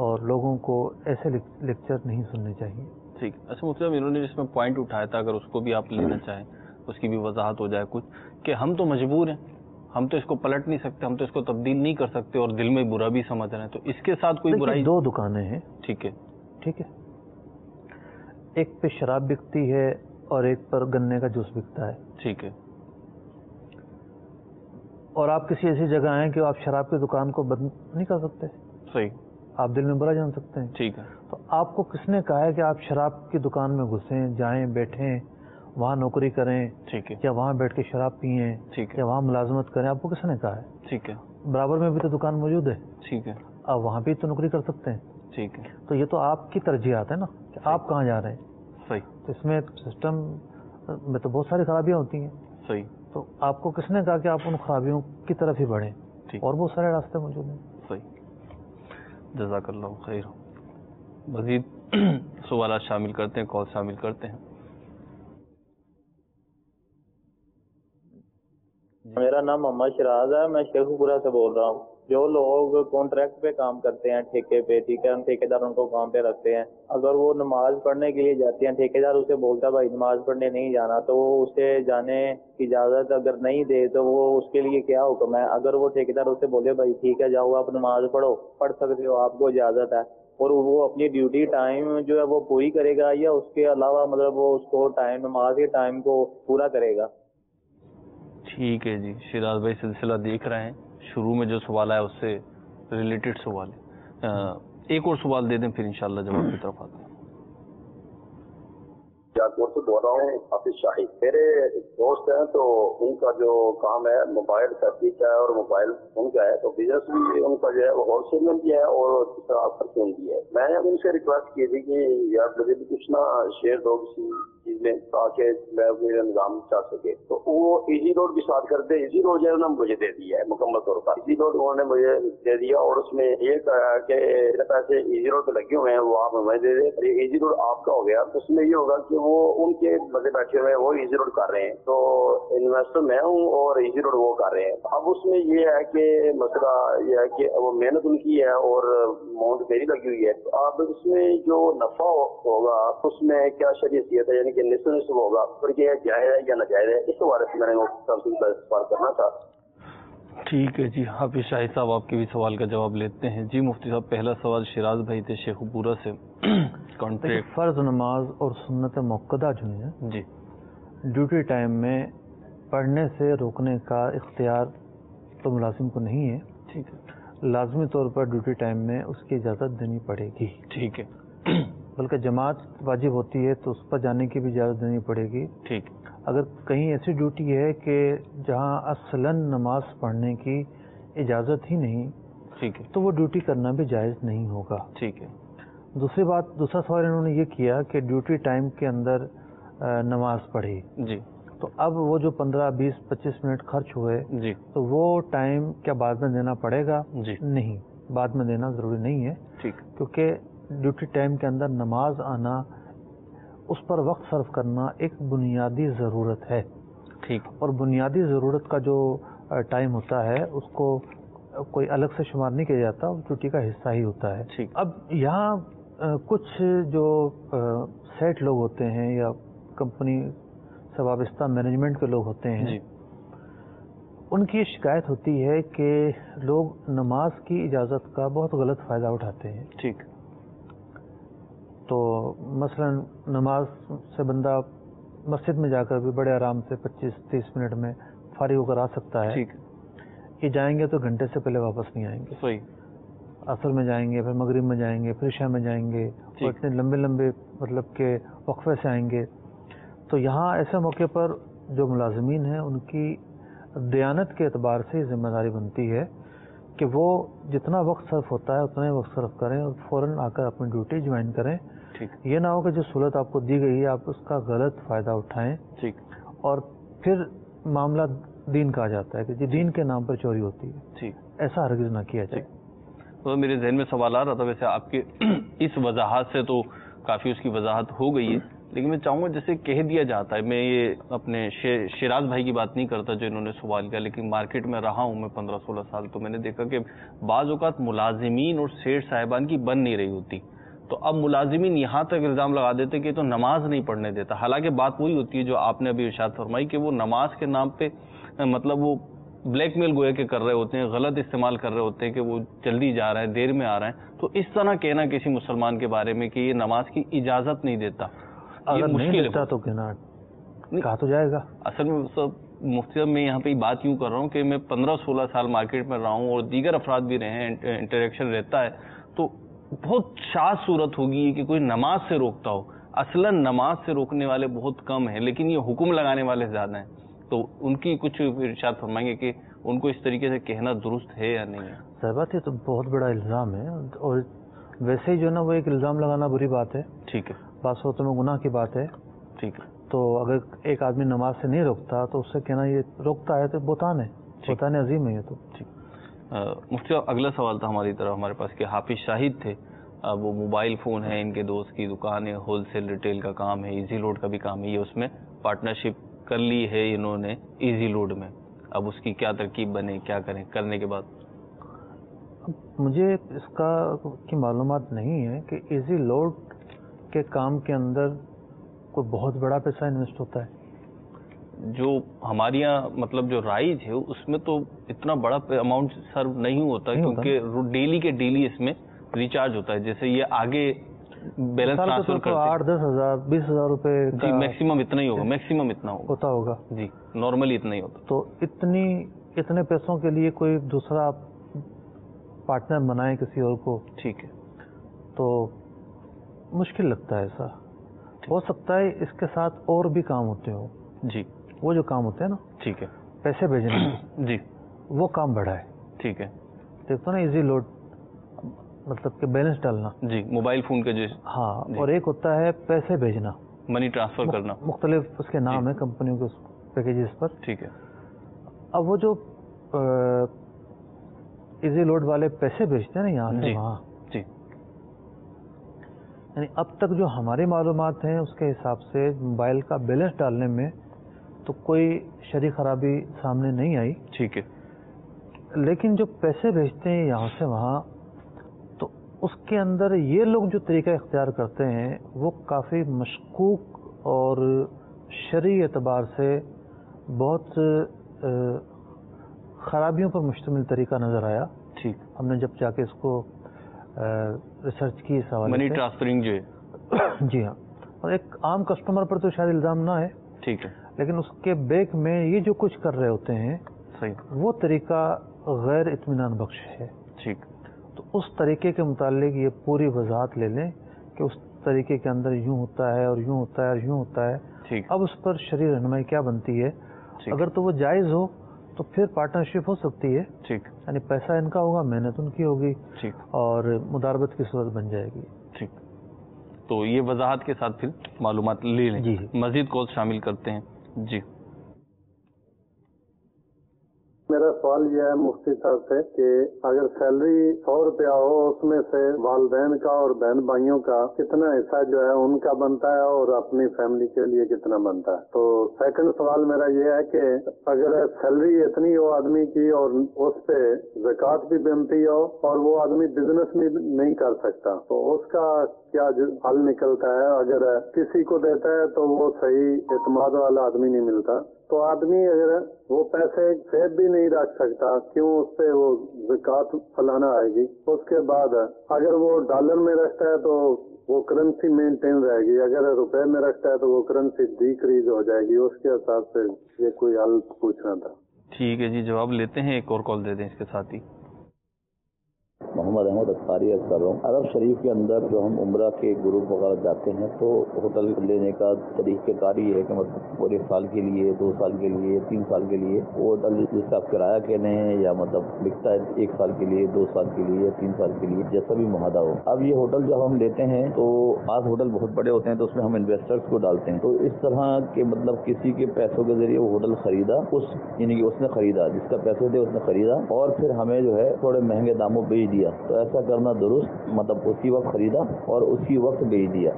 اور لوگوں کو ایسے لیکچر نہیں سننے چاہیے. ٹھیک. اچھا مفتی صاحب، انہوں نے جس میں پوائنٹ اٹھایا تھا، اگر اس کو بھی آپ لینا چاہیں، اس کی بھی وضاحت ہو جائے کچھ، کہ ہم تو مجبور ہیں، ہم تو اس کو پلٹ نہیں سکتے، ہم تو اس کو تبدیل نہیں کر سکتے اور دل میں برا بھی سمجھ رہے ہیں، تو اس کے ساتھ کوئی برائی؟ 2 دکانیں ہیں. ٹھیک ہے. ٹھیک ہے. ایک پہ شراب بکتی ہے اور ایک پر گنے کا جوس بکتا ہے. ٹھیک ہے. اور آپ کسی ایسی جگہ ہیں کہ آپ شراب کی دکان کو بند نہیں کر سکتے. صحیح. آپ دل میں برا جان سکتے ہیں. ٹھیک ہے. تو آپ کو کس نے کہا ہے کہ آپ شراب کی دکان میں گھسیں، جائیں، بیٹھیں، وہاں نوکری کریں، ٹھیک ہے، یا وہاں بیٹھ کے شراب پئیں، ٹھیک ہے، یا وہاں ملازمت کریں؟ آپ کو کس نے کہا ہے؟ ٹھیک ہے. برابر میں بھی تو دکان موجود ہے. ٹھیک ہے. آپ وہاں بھی تو نوکری کر سکتے ہیں. ٹھیک ہے. تو یہ تو آپ کی ترجیحات ہے نا کہ آپ کہاں جا رہے ہیں. صحیح. تو اس میں سسٹم میں تو بہت ساری خرابیاں ہوتی ہیں. صحیح. تو آپ کو کس نے کہا کہ آپ ان خرابیوں کی طرف ہی بڑھیں؟ اور بہت سارے راستے موجود ہیں. صحیح. جزاک اللہ خیر. مزید سوالات شامل کرتے ہیں، کال شامل کرتے ہیں. میرا نام محمد شراز ہے، میں شیخ پورہ سے بول رہا ہوں. جو لوگ کانٹریکٹ پہ کام کرتے ہیں، ٹھیکے پہ، ٹھیک ہے، ہم ٹھیکیدار ان کو کام پہ رکھتے ہیں، اگر وہ نماز پڑھنے کے لیے جاتے ہیں، ٹھیکیدار اسے بولتا ہے بھائی نماز پڑھنے نہیں جانا، تو وہ اسے جانے کی اجازت اگر نہیں دے تو وہ اس کے لیے کیا حکم ہے؟ اگر وہ ٹھیکیدار اسے بولے بھائی ٹھیک ہے جاؤ آپ نماز پڑھ سکتے ہو، آپ کو اجازت ہے، اور وہ اپنی ڈیوٹی ٹائم جو ہے وہ پوری کرے گا، یا اس کے علاوہ مطلب وہ اس کو نماز کے ٹائم کو پورا کرے گا؟ ٹھیک ہے جی. شیراز بھائی سلسلہ دیکھ رہے ہیں، شروع میں جو سوال آیا اس سے ریلیٹڈ سوال ہے. ایک اور سوال دے دیں پھر انشاءاللہ جواب کی طرف آتے ہیں. جاکور سے بول رہا ہوں، حافظ شاہد. میرے دوست ہیں تو ان کا جو کام ہے موبائل فیکٹری کا ہے اور موبائل ان کا ہے، تو بزنس بھی ان کا جو ہے وہ ہول سیل میں بھی ہے اور پرچون بھی ہے. میں نے ان سے ریکویسٹ کی تھی کہ یار مجھے بھی کچھ نہ شیئر دو کسی چیز میں تاکہ میں میرا نظام چل سکے. تو وہ ایزی روڈ بھی ساتھ کرتے. ایزی روڈ جو ہے انہوں نے مجھے دے دیا ہے مکمل طور پر. ایزی روڈ انہوں نے مجھے دے دیا اور اس میں یہ کہا کہ پیسے ایزی روڈ پہ لگے ہوئے ہیں وہ آپ ہمیں دے دیں. ایزی روڈ آپ کا ہو گیا. اس میں یہ ہوگا کہ وہ ان کے بندے بیٹھے ہوئے ہیں وہ ایزی روڈ کر رہے ہیں، تو انویسٹر میں ہوں اور ایزی روڈ وہ کر رہے ہیں. اب اس میں یہ ہے کہ مسئلہ یہ ہے کہ وہ محنت ان کی ہے اور اماؤنٹ میری لگی ہوئی ہے. تو اب اس میں جو نفع ہوگا اس میں کیا شریعت ہے، یعنی کہ نصف نصف ہوگا، اور یہ جائز ہے یا ناجائز ہے؟ اس بارے سے میں نے سوال کرنا تھا. ٹھیک ہے جی. حافظ شاہد صاحب آپ کے بھی سوال کا جواب لیتے ہیں. جی مفتی صاحب، پہلا سوال شیراز بھائی تھے شیخ پورہ سے. کانٹریکٹ فرض نماز اور سنت موقدہ جو ہے جی ڈیوٹی ٹائم میں پڑھنے سے روکنے کا اختیار تو ملازم کو نہیں ہے. ٹھیک ہے. لازمی طور پر ڈیوٹی ٹائم میں اس کی اجازت دینی پڑے گی. ٹھیک ہے. بلکہ جماعت واجب ہوتی ہے تو اس پر جانے کی بھی اجازت دینی پڑے گی. ٹھیک. اگر کہیں ایسی ڈیوٹی ہے کہ جہاں اصلاً نماز پڑھنے کی اجازت ہی نہیں، ٹھیک ہے، تو وہ ڈیوٹی کرنا بھی جائز نہیں ہوگا. ٹھیک ہے. دوسرا سوال انہوں نے یہ کیا کہ ڈیوٹی ٹائم کے اندر نماز پڑھی، جی تو اب وہ جو 15 20 25 منٹ خرچ ہوئے جی تو وہ ٹائم کیا بعد میں دینا پڑے گا؟ جی نہیں، بعد میں دینا ضروری نہیں ہے. ٹھیک. کیونکہ ڈیوٹی ٹائم کے اندر نماز آنا، اس پر وقت صرف کرنا ایک بنیادی ضرورت ہے. ٹھیک. اور بنیادی ضرورت کا جو ٹائم ہوتا ہے اس کو کوئی الگ سے شمار نہیں کیا جاتا، وہ ڈیوٹی کا حصہ ہی ہوتا ہے. ٹھیک. اب یہاں کچھ جو سیٹ لوگ ہوتے ہیں یا کمپنی سے وابستہ مینجمنٹ کے لوگ ہوتے ہیں، جی ان کی شکایت ہوتی ہے کہ لوگ نماز کی اجازت کا بہت غلط فائدہ اٹھاتے ہیں. ٹھیک. تو مثلا نماز سے بندہ مسجد میں جا کر بھی بڑے آرام سے 25-30 منٹ میں فارغ ہو کر آ سکتا ہے. ٹھیک. یہ جائیں گے تو گھنٹے سے پہلے واپس نہیں آئیں گے. صحیح. عصر میں جائیں گے، پھر مغرب میں جائیں گے، پھر عشاء میں جائیں گے، اور اتنے لمبے مطلب کہ وقفے سے آئیں گے. تو یہاں ایسے موقع پر جو ملازمین ہیں ان کی دیانت کے اعتبار سے ذمہ داری بنتی ہے کہ وہ جتنا وقت صرف ہوتا ہے اتنا ہی وقت صرف کریں اور فوراً آ کر اپنی ڈیوٹی جوائن کریں. ٹھیک. یہ نہ ہو کہ جو سہولت آپ کو دی گئی ہے آپ اس کا غلط فائدہ اٹھائیں. ٹھیک. اور پھر معاملہ دین کا آ جاتا ہے کہ جی دین کے نام پر چوری ہوتی ہے. ٹھیک. ایسا ہرگز نہ کیا جائے. تو میرے ذہن میں سوال آ رہا تھا، ویسے آپ کے اس وضاحت سے تو کافی اس کی وضاحت ہو گئی ہے، لیکن میں چاہوں گا جیسے کہہ دیا جاتا ہے، میں یہ اپنے شیراز بھائی کی بات نہیں کرتا جو انہوں نے سوال کیا، لیکن مارکیٹ میں رہا ہوں میں 15-16 سال، تو میں نے دیکھا کہ بعض اوقات ملازمین اور سیٹھ صاحبان کی بن نہیں رہی ہوتی، تو اب ملازمین یہاں تک الزام لگا دیتے کہ تو نماز نہیں پڑھنے دیتا، حالانکہ بات وہی ہوتی ہے جو آپ نے ابھی ارشاد فرمائی کہ وہ نماز کے نام پہ مطلب وہ بلیک میل گویا کہ کر رہے ہوتے ہیں، غلط استعمال کر رہے ہوتے ہیں کہ وہ جلدی جا رہے ہیں، دیر میں آ رہے ہیں. تو اس طرح کہنا کسی مسلمان کے بارے میں کہ یہ نماز کی اجازت نہیں دیتا، اگر نہیں دیتا تو کہنا کہا تو جائے گا. اصل میں سب مفتی صاحب میں یہاں پہ بات یوں کر رہا ہوں کہ میں 15-16 سال مارکیٹ میں رہا ہوں اور دیگر افراد بھی رہے ہیں، انٹریکشن رہتا ہے، تو بہت شاذ صورت ہوگی کہ کوئی نماز سے روکتا ہو. اصلا نماز سے روکنے والے بہت کم ہیں، لیکن یہ حکم لگانے والے زیادہ ہیں. تو ان کی کچھ ارشاد فرمائیں گے کہ ان کو اس طریقے سے کہنا درست ہے یا نہیں ہے؟ صحیح بات، یہ تو بہت بڑا الزام ہے، اور ویسے ہی جو ہے نا وہ ایک الزام لگانا بری بات ہے. ٹھیک ہے، بعض صورتوں میں گناہ کی بات ہے. ٹھیک ہے. تو اگر ایک آدمی نماز سے نہیں روکتا تو اس سے کہنا یہ روکتا ہے تو بہتان ہے، بہتان عظیم ہے یہ تو. مفتی صاحب اگلا سوال تھا ہماری طرف ہمارے پاس کہ حافظ شاہد تھے، وہ موبائل فون ہے، ان کے دوست کی دکان ہے، ہول سیل ریٹیل کا کام ہے، ایزی لوڈ کا بھی کام ہے، یہ اس میں پارٹنرشپ کر لی ہے انہوں نے ایزی لوڈ میں. اب اس کی کیا ترکیب بنے، کیا کریں کرنے کے بعد؟ مجھے اس کی معلومات نہیں ہے کہ ایزی لوڈ کے کام کے اندر کوئی بہت بڑا پیسہ انویسٹ ہوتا ہے. جو ہمارے یہاں مطلب جو رائج ہے اس میں تو اتنا بڑا اماؤنٹ سرو نہیں ہوتا، کیونکہ ڈیلی کے ڈیلی اس میں ریچارج ہوتا ہے. جیسے یہ آگے بیلنس ٹرانسفر کرتے ہیں 8-10 ہزار 20 ہزار روپے جی میکسیمم اتنا ہی ہوگا، میکسیمم اتنا ہوتا ہوگا جی، نارملی اتنا ہی ہوتا. تو اتنے پیسوں کے لیے کوئی دوسرا پارٹنر بنائے کسی اور کو، ٹھیک ہے، تو مشکل لگتا ہے. ایسا ہو سکتا ہے اس کے ساتھ اور بھی کام ہوتے ہو جی، وہ جو کام ہوتے ہیں نا، ٹھیک ہے، پیسے بھیجنا جی، وہ کام بڑا ہے. ٹھیک ہے، دیکھو نا ایزی لوڈ مطلب کہ بیلنس ڈالنا، جی، موبائل فون کے جو ہاں، اور ایک ہوتا ہے پیسے بھیجنا، منی ٹرانسفر کرنا، مختلف اس کے نام ہے کمپنیوں کے پیکیجز پر. ٹھیک ہے. اب وہ جو ایزی لوڈ والے پیسے بھیجتے ہیں نا یہاں سے وہاں، جی، یعنی اب تک جو ہماری معلومات ہیں اس کے حساب سے موبائل کا بیلنس ڈالنے میں تو کوئی شرعی خرابی سامنے نہیں آئی. ٹھیک ہے. لیکن جو پیسے بھیجتے ہیں یہاں سے وہاں، تو اس کے اندر یہ لوگ جو طریقہ اختیار کرتے ہیں وہ کافی مشکوک اور شرعی اعتبار سے بہت خرابیوں پر مشتمل طریقہ نظر آیا. ٹھیک. ہم نے جب جا کے اس کو ریسرچ کی اس حوالے سے، منی ٹرانسفرنگ جو ہے، جی ہاں، اور ایک عام کسٹمر پر تو شاید الزام نہ ہے، ٹھیک ہے، لیکن اس کے بیک میں یہ جو کچھ کر رہے ہوتے ہیں صحیح، وہ طریقہ غیر اطمینان بخش ہے. ٹھیک. تو اس طریقے کے متعلق یہ پوری وضاحت لے لیں کہ اس طریقے کے اندر یوں ہوتا ہے اور یوں ہوتا ہے اور یوں ہوتا ہے. ٹھیک. اب اس پر شرعی رہنمائی کیا بنتی ہے؟ اگر تو وہ جائز ہو تو پھر پارٹنرشپ ہو سکتی ہے، ٹھیک، یعنی پیسہ ان کا ہوگا، محنت ان کی ہوگی، ٹھیک، اور مداربت کی صورت بن جائے گی. ٹھیک. تو یہ وضاحت کے ساتھ پھر معلومات لے لیں. جی، مزید کال شامل کرتے ہیں. جی، میرا سوال یہ ہے مفتی صاحب سے کہ اگر سیلری 100 روپیہ ہو، اس میں سے والدین کا اور بہن بھائیوں کا کتنا حصہ جو ہے ان کا بنتا ہے اور اپنی فیملی کے لیے کتنا بنتا ہے؟ تو سیکنڈ سوال میرا یہ ہے کہ اگر سیلری اتنی ہو آدمی کی اور اس پہ زکوٰۃ بھی بنتی ہو اور وہ آدمی بزنس بھی نہیں کر سکتا، تو اس کا کیا حل نکلتا ہے؟ اگر کسی کو دیتا ہے تو وہ صحیح اعتماد والا آدمی نہیں ملتا، تو آدمی اگر وہ پیسے سیو بھی نہیں رکھ سکتا، کیوں اس پہ وہ زکوٰۃ فلانا آئے گی؟ اس کے بعد اگر وہ ڈالر میں رکھتا ہے تو وہ کرنسی مینٹین رہے گی، اگر روپے میں رکھتا ہے تو وہ کرنسی ڈیکریز ہو جائے گی. اس کے حساب سے یہ کوئی حل پوچھنا تھا. ٹھیک ہے جی، جواب لیتے ہیں، ایک اور کال دے دیں اس کے ساتھ ہی. محمد احمد اختاری عرض کر رہا ہوں. عرب شریف کے اندر جو ہم عمرہ کے گروپ وغیرہ جاتے ہیں تو ہوٹل لینے کا طریقہ کار یہ ہے کہ مطلب پورے سال کے لیے، 2 سال کے لیے، 3 سال کے لیے وہ ہوٹل جس کا آپ کرایہ کہہ رہے ہیں یا مطلب لکھتا ہے 1 سال کے لیے، 2 سال کے لیے یا 3 سال کے لیے، جیسا بھی معاہدہ ہو. اب یہ ہوٹل جب ہم لیتے ہیں تو بعض ہوٹل بہت بڑے ہوتے ہیں تو اس میں ہم انویسٹرز کو ڈالتے ہیں. تو اس طرح کے مطلب کسی کے پیسوں کے ذریعے وہ ہوٹل خریدا، یعنی کہ اس نے خریدا، جس کا پیسے تھے اس نے خریدا اور پھر ہمیں جو ہے تھوڑے مہنگے داموں بیچ دیا، تو ایسا کرنا درست؟ مطلب اسی وقت خریدا اور اسی وقت بیچ دیا.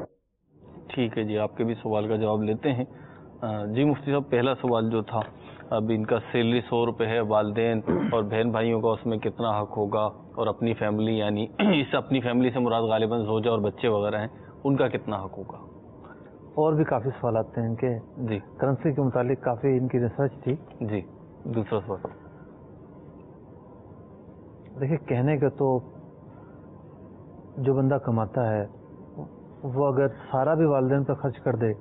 ٹھیک ہے جی، آپ کے بھی سوال کا جواب لیتے ہیں. جی مفتی صاحب، پہلا سوال جو تھا، اب ان کا سیلری 100 روپے ہے، والدین اور بہن بھائیوں کا اس میں کتنا حق ہوگا، اور اپنی فیملی یعنی اس اپنی فیملی سے مراد غالباً زوجہ اور بچے وغیرہ ہیں، ان کا کتنا حق ہوگا؟ اور بھی کافی سوالات ہیں ان کے جی کرنسی کے متعلق، کافی ان کی ریسرچ تھی. جی. دوسرا سوال، دیکھیے کہنے کا تو جو بندہ کماتا ہے وہ اگر سارا بھی والدین پہ خرچ کر دے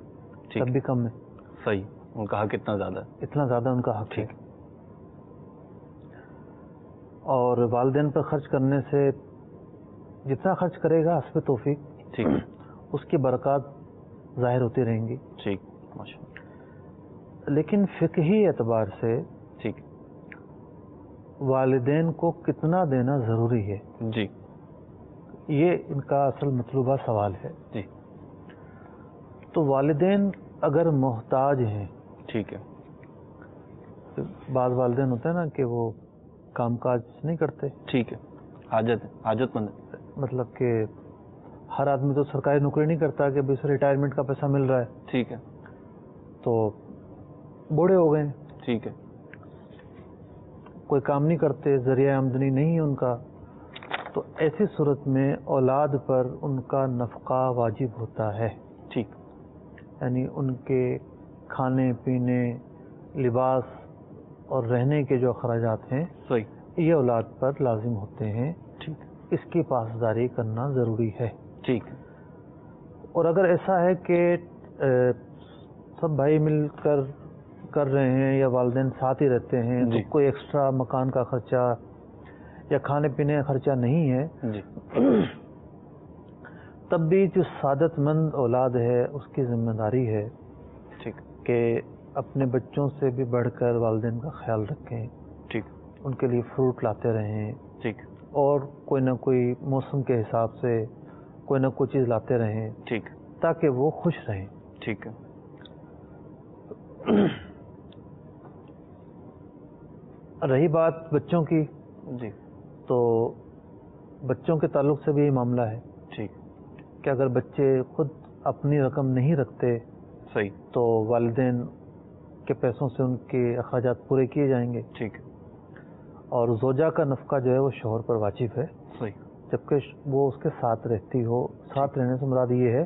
تب بھی کم ہے. صحیح. ان کا حق اتنا زیادہ ہے؟ اتنا زیادہ ان کا حق ہے. ٹھیک. اور والدین پر خرچ کرنے سے جتنا خرچ کرے گا حسب توفیق ٹھیک اس کی برکات ظاہر ہوتی رہیں گی. ٹھیک ماشاء. لیکن فقہی اعتبار سے ٹھیک والدین کو کتنا دینا ضروری ہے، جی یہ ان کا اصل مطلوبہ سوال ہے. جی. تو والدین اگر محتاج ہیں، ٹھیک ہے. بعض والدین ہوتے ہیں نا کہ وہ کام کاج نہیں کرتے، ٹھیک ہے، حاجت مند ہے. مطلب کہ ہر آدمی تو سرکاری نوکری نہیں کرتا کہ اسے ریٹائرمنٹ کا پیسہ مل رہا ہے. ٹھیک ہے. تو بوڑھے ہو گئے ہیں، ٹھیک ہے، کوئی کام نہیں کرتے، ذریعہ آمدنی نہیں ہے ان کا، تو ایسی صورت میں اولاد پر ان کا نفقہ واجب ہوتا ہے. ٹھیک. یعنی ان کے کھانے پینے، لباس اور رہنے کے جو اخراجات ہیں صحیح، یہ اولاد پر لازم ہوتے ہیں. ٹھیک. اس کی پاسداری کرنا ضروری ہے. ٹھیک. اور اگر ایسا ہے کہ سب بھائی مل کر کر رہے ہیں یا والدین ساتھ ہی رہتے ہیں جی. تو کوئی ایکسٹرا مکان کا خرچہ یا کھانے پینے کا خرچہ نہیں ہے، جی تب بھی جو سعادت مند اولاد ہے اس کی ذمہ داری ہے ٹھیک کہ اپنے بچوں سے بھی بڑھ کر والدین کا خیال رکھیں. ٹھیک. ان کے لیے فروٹ لاتے رہیں، ٹھیک. اور کوئی نہ کوئی موسم کے حساب سے کوئی نہ کوئی چیز لاتے رہیں ٹھیک. تاکہ وہ خوش رہیں. ٹھیک ہے. رہی بات بچوں کی، جی تو بچوں کے تعلق سے بھی یہ معاملہ ہے ٹھیک کہ اگر بچے خود اپنی رقم نہیں رکھتے صحیح تو والدین کے پیسوں سے ان کے اخراجات پورے کیے جائیں گے. ٹھیک. اور زوجہ کا نفقہ جو ہے وہ شوہر پر واجب ہے، صحیح. جبکہ وہ اس کے ساتھ رہتی ہو. ساتھ رہنے سے مراد یہ ہے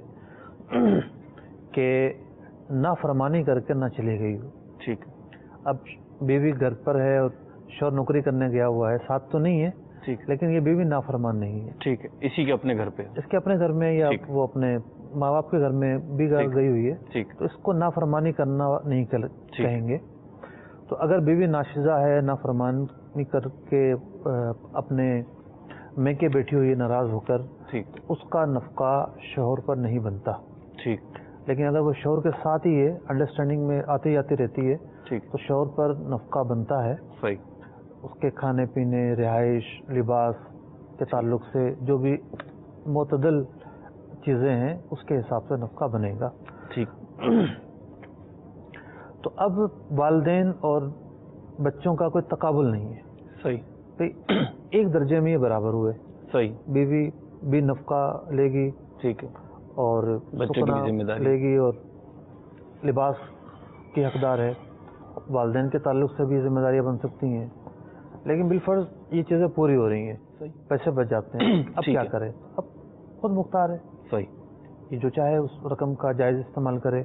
کہ نافرمانی کر کے نہ چلی گئی ہو. ٹھیک. اب بیوی گھر پر ہے اور شوہر نوکری کرنے گیا ہوا ہے، ساتھ تو نہیں ہے ٹھیک لیکن یہ بیوی نافرمان نہیں ہے. ٹھیک ہے. اسی کے اپنے گھر پہ، اس کے اپنے گھر میں یا ٹھیک. وہ اپنے ماں باپ کے گھر میں بھی گئی ہوئی ہے، ٹھیک. تو اس کو نافرمانی کرنا نہیں کہیں گے. تو اگر بیوی ناشزہ ہے، نافرمانی کر کے اپنے میکے بیٹھی ہوئی ناراض ہو کر، ٹھیک اس کا نفقہ شوہر پر نہیں بنتا. ٹھیک. لیکن اگر وہ شوہر کے ساتھ ہی ہے، انڈرسٹینڈنگ میں آتی جاتی رہتی ہے، ٹھیک تو شوہر پر نفقہ بنتا ہے. صحیح. اس کے کھانے پینے، رہائش، لباس کے تعلق سے جو بھی معتدل چیزیں ہیں اس کے حساب سے نفقہ بنے گا. ٹھیک. تو اب والدین اور بچوں کا کوئی تقابل نہیں ہے. صحیح. ایک درجے میں یہ برابر ہوئے. صحیح. بیوی بھی نفقہ لے گی، ٹھیک ہے، اور بچوں کی ذمہ داری لے گی، اور لباس کی حقدار ہے. والدین کے تعلق سے بھی ذمہ داریاں بن سکتی ہیں، لیکن بالفرض یہ چیزیں پوری ہو رہی ہیں، پیسے بچ جاتے ہیں. اب کیا کرے؟ اب خود مختار ہے. صحیح. یہ جو چاہے اس رقم کا جائز استعمال کرے.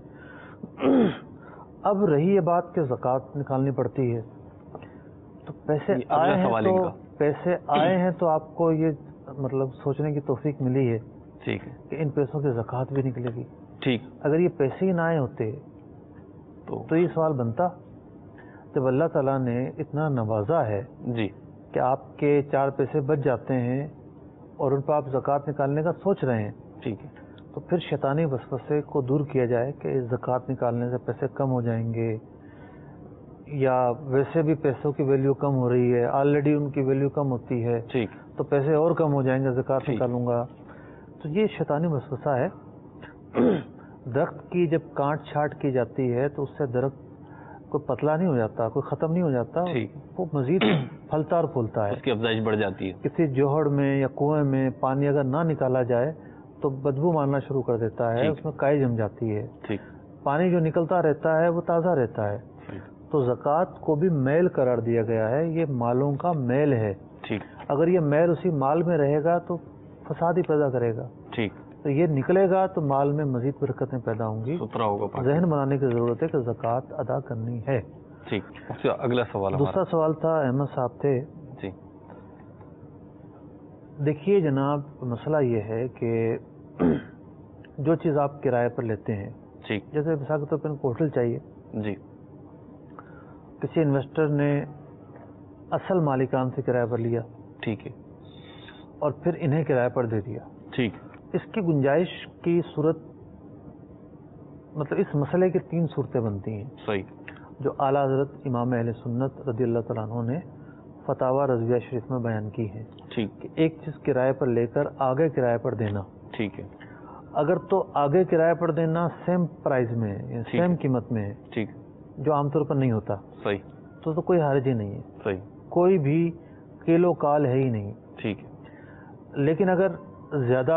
اب رہی یہ بات کہ زکوٰۃ نکالنی پڑتی ہے، تو پیسے آئے ہیں تو آپ کو یہ مطلب سوچنے کی توفیق ملی ہے ٹھیک ہے کہ ان پیسوں کی زکوٰۃ بھی نکلے گی. ٹھیک. اگر یہ پیسے ہی نہ آئے ہوتے تو یہ سوال بنتا. جب اللہ تعالیٰ نے اتنا نوازا ہے جی کہ آپ کے 4 پیسے بچ جاتے ہیں اور ان پر آپ زکوٰۃ نکالنے کا سوچ رہے ہیں، ٹھیک ہے، تو پھر شیطانی وسوسے کو دور کیا جائے کہ زکوٰۃ نکالنے سے پیسے کم ہو جائیں گے، یا ویسے بھی پیسوں کی ویلیو کم ہو رہی ہے، آلریڈی ان کی ویلیو کم ہوتی ہے، ٹھیک، تو پیسے اور کم ہو جائیں گے زکوٰۃ نکالوں گا. تو یہ شیطانی وسوسہ ہے. درخت کی جب کاٹ چھانٹ کی جاتی ہے تو اس سے درخت کوئی پتلا نہیں ہو جاتا، کوئی ختم نہیں ہو جاتا، وہ مزید پھلتا اور پھولتا ہے. اس کی افزائش بڑھ جاتی ہے. کسی جوہڑ میں یا کنویں میں پانی اگر نہ نکالا جائے تو بدبو مارنا شروع کر دیتا ہے, اس میں کائی جم جاتی ہے. ٹھیک. پانی جو نکلتا رہتا ہے وہ تازہ رہتا ہے. تو زکوٰۃ کو بھی میل قرار دیا گیا ہے, یہ مالوں کا میل ہے. ٹھیک. اگر یہ میل اسی مال میں رہے گا تو فساد ہی پیدا کرے گا. ٹھیک. تو یہ نکلے گا تو مال میں مزید برکتیں پیدا ہوں گی. ستھرا ہوگا. ذہن بنانے کی ضرورت ہے کہ زکوٰۃ ادا کرنی ہے. ٹھیک. اگلا سوال. دوسرا سوال تھا, احمد صاحب تھے. جی. دیکھیے جناب, مسئلہ یہ ہے کہ جو چیز آپ کرائے پر لیتے ہیں, ٹھیک, جیسے مثال کے طور پر ان کو ہوٹل چاہیے, جی, کسی انویسٹر نے اصل مالکان سے کرایہ پر لیا, ٹھیک ہے, اور پھر انہیں کرایہ پر دے دیا. ٹھیک. اس کی گنجائش کی صورت, مطلب اس مسئلے کی 3 صورتیں بنتی ہیں. صحیح. جو اعلیٰ حضرت امام اہل سنت رضی اللہ تعالیٰ عنہ نے فتاوی رضویہ شریف میں بیان کی ہے. ٹھیک. کہ ایک چیز کرایہ پر لے کر آگے کرایہ پر دینا. ٹھیک ہے. اگر تو آگے کرایہ پر دینا سیم پرائز میں ہے, سیم قیمت میں ہے, ٹھیک, جو عام طور پر نہیں ہوتا, صحیح, تو کوئی حرج ہی نہیں ہے. صحیح. کوئی بھی کیلو کال ہے ہی نہیں. ٹھیک ہے. لیکن اگر زیادہ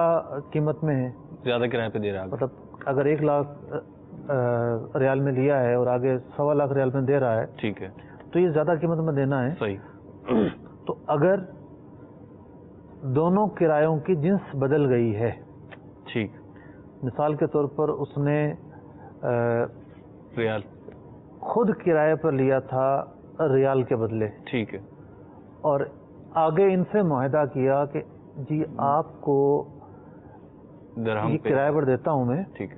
قیمت میں ہے, زیادہ کرایہ پہ دے رہا ہے, مطلب اگر 1 لاکھ ریال میں لیا ہے اور آگے 1.25 لاکھ ریال میں دے رہا ہے, ٹھیک ہے, تو یہ زیادہ قیمت میں دینا ہے. صحیح. تو اگر دونوں کرایوں کی جنس بدل گئی ہے, ٹھیک, مثال کے طور پر اس نے ریال خود کرایہ پر لیا تھا ریال کے بدلے, ٹھیک ہے, اور آگے ان سے معاہدہ کیا کہ جی آپ کو درہم یہ کرایہ پر دیتا ہوں میں, ٹھیک ہے,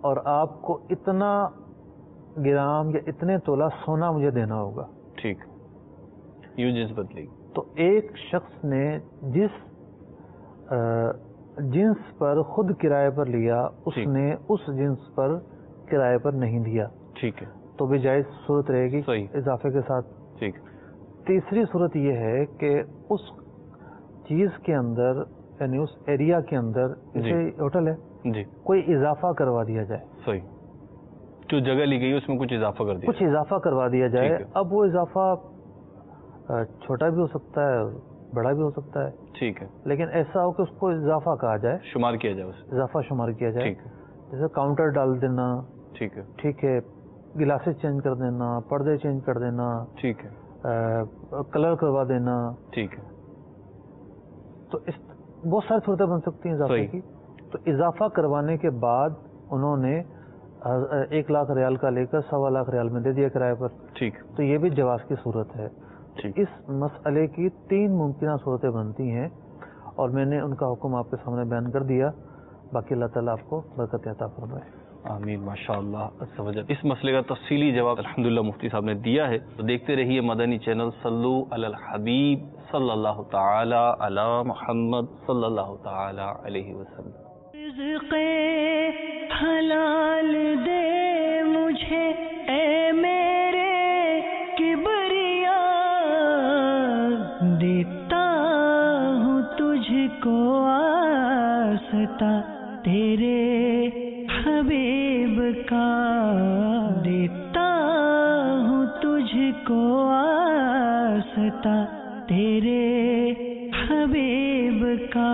اور آپ کو اتنا گرام یا اتنے تولہ سونا مجھے دینا ہوگا. ٹھیک, یوں جنس بدلے گی. تو ایک شخص نے جس جنس پر خود کرایہ پر لیا, اس نے اس جنس پر کرایہ پر نہیں دیا. ٹھیک ہے, تو بھی جائز صورت رہے گی. صحیح. اضافے کے ساتھ. ٹھیک. تیسری صورت یہ ہے کہ اس چیز کے اندر, یعنی اس ایریا کے اندر, جیسے ہوٹل ہے, جی, کوئی اضافہ کروا دیا جائے. صحیح. جو جگہ لی گئی اس میں کچھ اضافہ کر دیا, کچھ اضافہ کروا دیا جائے. اب وہ اضافہ چھوٹا بھی ہو سکتا ہے, بڑا بھی ہو سکتا ہے. ٹھیک ہے, لیکن ایسا ہو کہ اس کو اضافہ کہا جائے, شمار کیا جائے, اس اضافہ شمار کیا جائے. ٹھیک ہے, جیسے کاؤنٹر ڈال دینا, ٹھیک ہے, ٹھیک ہے, گلاسز چینج کر دینا, پردے چینج کر دینا, ٹھیک ہے, کلر کروا دینا. ٹھیک ہے. تو اس بہت ساری صورتیں بن سکتی ہیں اضافے کی. تو اضافہ کروانے کے بعد انہوں نے 1 لاکھ ریال کا لے کر 1.25 لاکھ ریال میں دے دیا کرایہ پر. ٹھیک. تو یہ بھی جواز کی صورت ہے. اس مسئلے کی 3 ممکنہ صورتیں بنتی ہیں, اور میں نے ان کا حکم آپ کے سامنے بیان کر دیا. باقی اللہ تعالیٰ آپ کو برکت عطا فرمائے. آمین. ماشاء اللہ عز و جل. اس مسئلے کا تفصیلی جواب الحمدللہ مفتی صاحب نے دیا ہے. تو دیکھتے رہیے مدنی چینل. صلو علی الحبیب صلی اللہ تعالی علی محمد صلی اللہ تعالی علیہ وسلم. رزق حلال دے مجھے اے میرے کبریا, دیتا ہوں تجھ کو آستا تیرے حبیب کا, دیتا ہوں تجھ کو آستا تیرے حبیب کا.